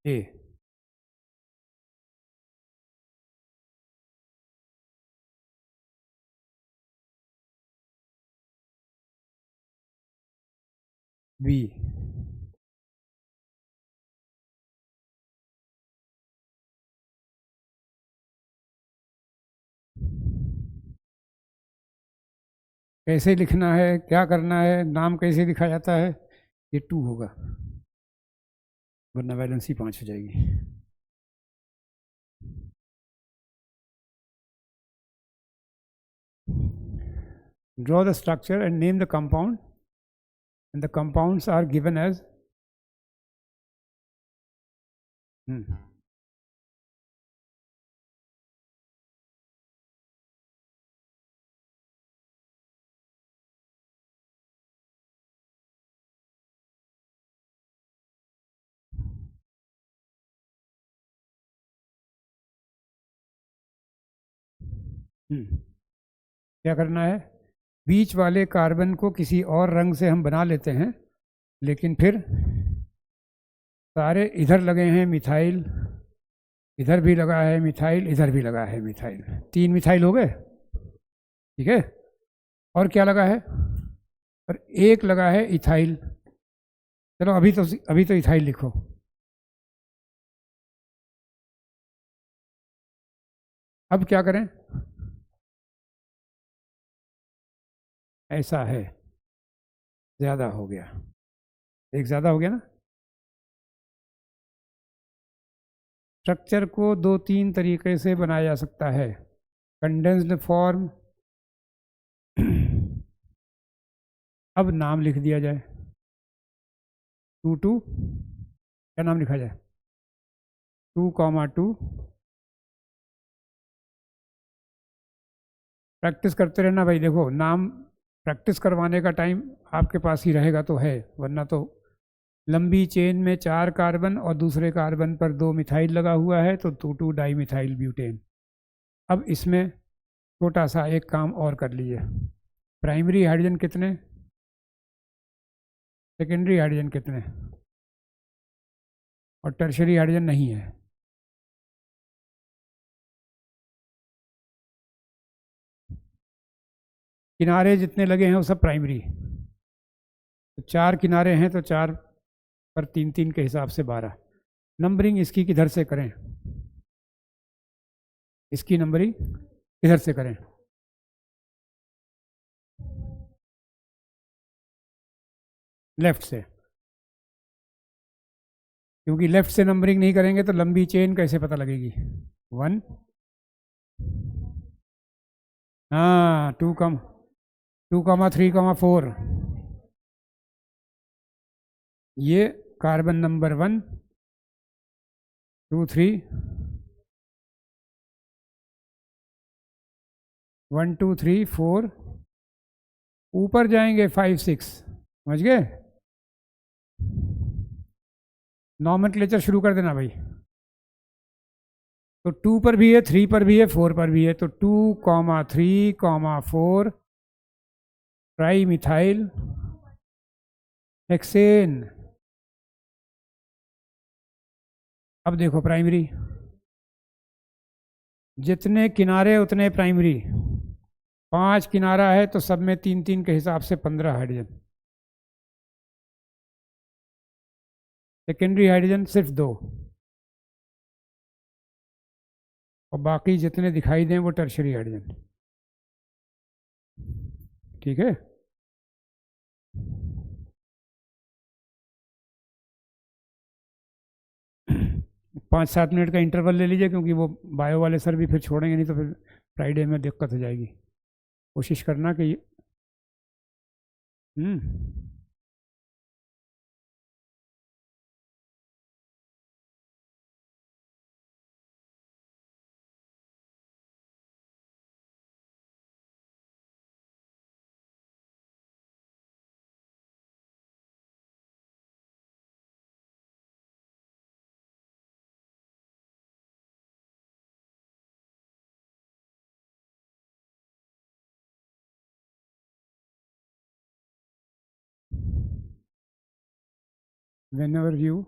A. B. कैसे लिखना है, क्या करना है, नाम कैसे लिखा जाता है, ये 2 होगा, वरना वैलेंसी 5 हो जाएगी। Draw the structure and name the compound, and the compounds are given as क्या करना है, बीच वाले कार्बन को किसी और रंग से हम बना लेते हैं, लेकिन फिर सारे इधर लगे हैं मिथाइल, इधर भी लगा है मिथाइल, इधर भी लगा है मिथाइल, 3 मिथाइल हो गए, ठीक है। और क्या लगा है, और एक लगा है इथाइल। चलो अभी तो इथाइल लिखो। अब क्या करें, ऐसा है, ज़्यादा हो गया, एक ज़्यादा हो गया ना। स्ट्रक्चर को 2-3 तरीके से बनाया जा सकता है। कंडेंस्ड फॉर्म, अब नाम लिख दिया जाए, 2 क्या नाम लिखा जाए, 2,2। प्रैक्टिस करते रहना भाई। देखो, नाम प्रैक्टिस करवाने का टाइम आपके पास ही रहेगा तो है, वरना तो लंबी चेन में 4 कार्बन और दूसरे कार्बन पर 2 मिथाइल लगा हुआ है, तो 2,2 डाई मिथाइल ब्यूटेन। अब इसमें छोटा सा एक काम और कर लीजिए, प्राइमरी हाइड्रोजन कितने, सेकेंडरी हाइड्रोजन कितने, और टर्शरी हाइड्रोजन नहीं है। किनारे जितने लगे हैं वो सब प्राइमरी, तो 4 किनारे हैं तो 4 पर 3-3 के हिसाब से 12। नंबरिंग इसकी किधर से करें, इसकी नंबरिंग किधर से करें, लेफ्ट से, क्योंकि लेफ्ट से नंबरिंग नहीं करेंगे तो लंबी चेन कैसे पता लगेगी। 1, हाँ 2, 3, 4, ये कार्बन नंबर 1, 2, 3, 1, 2, 3, 4, ऊपर जाएंगे 5, 6, समझ गए। नॉमेनक्लेचर शुरू कर देना भाई। तो 2 पर भी है, 3 पर भी है, 4 पर भी है, तो 2, 3, 4 ट्राई मिथाइल हेक्सेन। अब देखो प्राइमरी, जितने किनारे उतने प्राइमरी, 5 किनारा है तो सब में 3 3 के हिसाब से 15 हाइड्रोजन। सेकेंडरी हाइड्रोजन सिर्फ 2, और बाकी जितने दिखाई दें वो टर्शरी हाइड्रोजन। ठीक है। पाँच 7 मिनट का इंटरवल ले लीजिए, क्योंकि वो बायो वाले सर भी फिर छोड़ेंगे नहीं, तो फिर फ्राइडे में दिक्कत हो जाएगी। कोशिश करना कि whenever you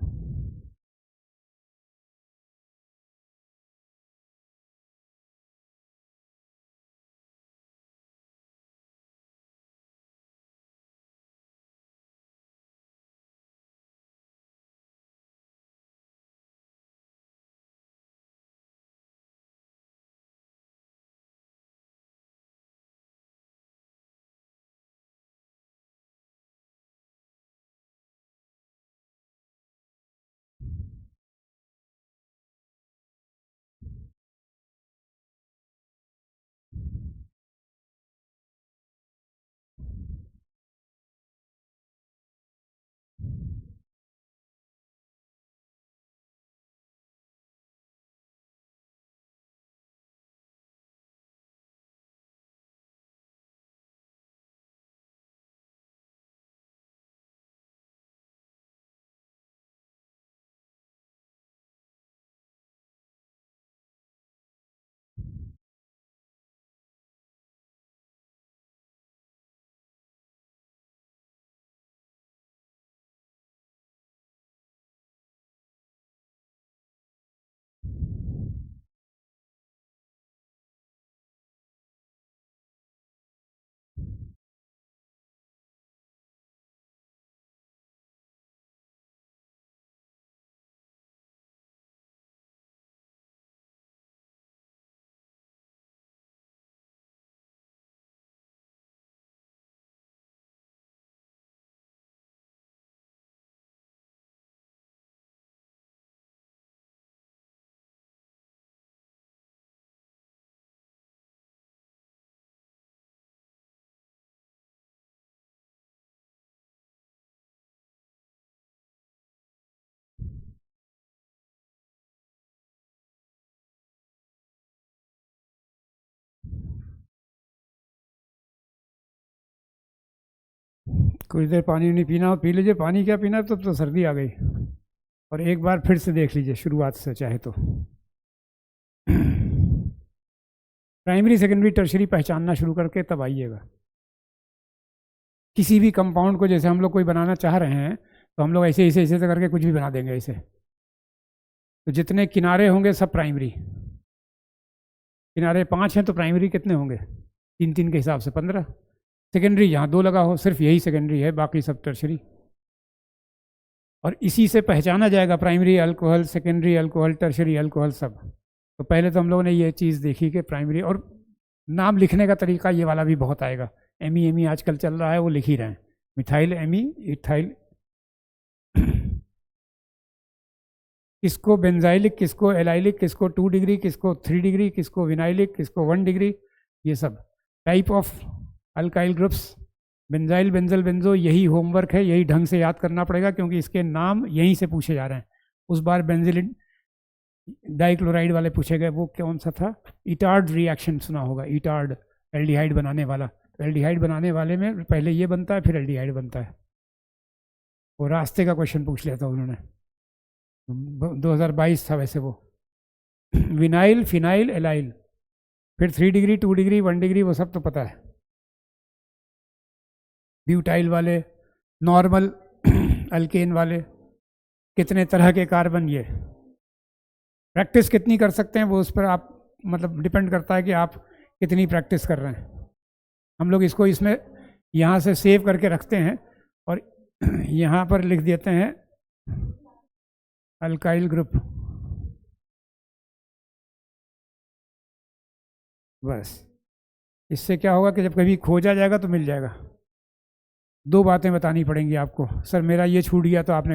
कुछ देर पानी नहीं पीना हो पी लीजिए, पानी क्या पीना, तो सर्दी आ गई। और एक बार फिर से देख लीजिए शुरुआत से चाहे तो। प्राइमरी सेकेंडरी टर्शरी पहचानना शुरू करके तब आइएगा। किसी भी कंपाउंड को जैसे हम लोग कोई बनाना चाह रहे हैं तो हम लोग ऐसे ऐसे ऐसे करके कुछ भी बना देंगे ऐसे। तो जितने किनारे होंगे सब प्राइमरी, किनारे 5 हैं तो प्राइमरी कितने होंगे, 3 3 के हिसाब से 15। सेकेंडरी यहाँ 2 लगा हो, सिर्फ यही सेकेंडरी है, बाकी सब टर्शरी। और इसी से पहचाना जाएगा primary alcohol, secondary alcohol, tertiary alcohol सब। तो पहले तो हम लोगों ने ये चीज़ देखी कि प्राइमरी, और नाम लिखने का तरीका ये वाला भी बहुत आएगा। एमी आजकल चल रहा है, वो लिख ही रहे हैं, मिथाइल एमी, इथाइल किसको बेंजाइलिक, किसको एलाइलिक, किसको 2 डिग्री, किसको 3 डिग्री, किसको विनाइलिक, किसको 1 डिग्री, ये सब type of alkyl groups, benzyl, benzal, benzo. यही होमवर्क है, यही ढंग से याद करना पड़ेगा क्योंकि इसके नाम यहीं से पूछे जा रहे हैं। उस बार बेंजिलिन डाइक्लोराइड वाले पूछे गए, वो कौन सा था, इटार्ड रिएक्शन सुना होगा, इटार्ड एल्डिहाइड बनाने वाला। तो एल्डिहाइड बनाने वाले में पहले ये बनता है फिर एल्डिहाइड बनता है। वो रास्ते का क्वेश्चन पूछ लिया था उन्होंने, 2022 था वैसे वो। विनाइल, फिनाइल, एलाइल, फिर 3 डिग्री, 2 डिग्री, 1 डिग्री, वो सब तो पता है। ब्यूटाइल वाले, नॉर्मल अल्केन वाले, कितने तरह के कार्बन, ये प्रैक्टिस कितनी कर सकते हैं वो उस पर आप मतलब डिपेंड करता है कि आप कितनी प्रैक्टिस कर रहे हैं। हम लोग इसको इसमें यहाँ से सेव करके रखते हैं और यहाँ पर लिख देते हैं अल्काइल ग्रुप, बस। इससे क्या होगा कि जब कभी खोजा जाएगा तो मिल जाएगा। 2 बातें बतानी पड़ेंगी आपको, सर मेरा ये छूट गया तो आपने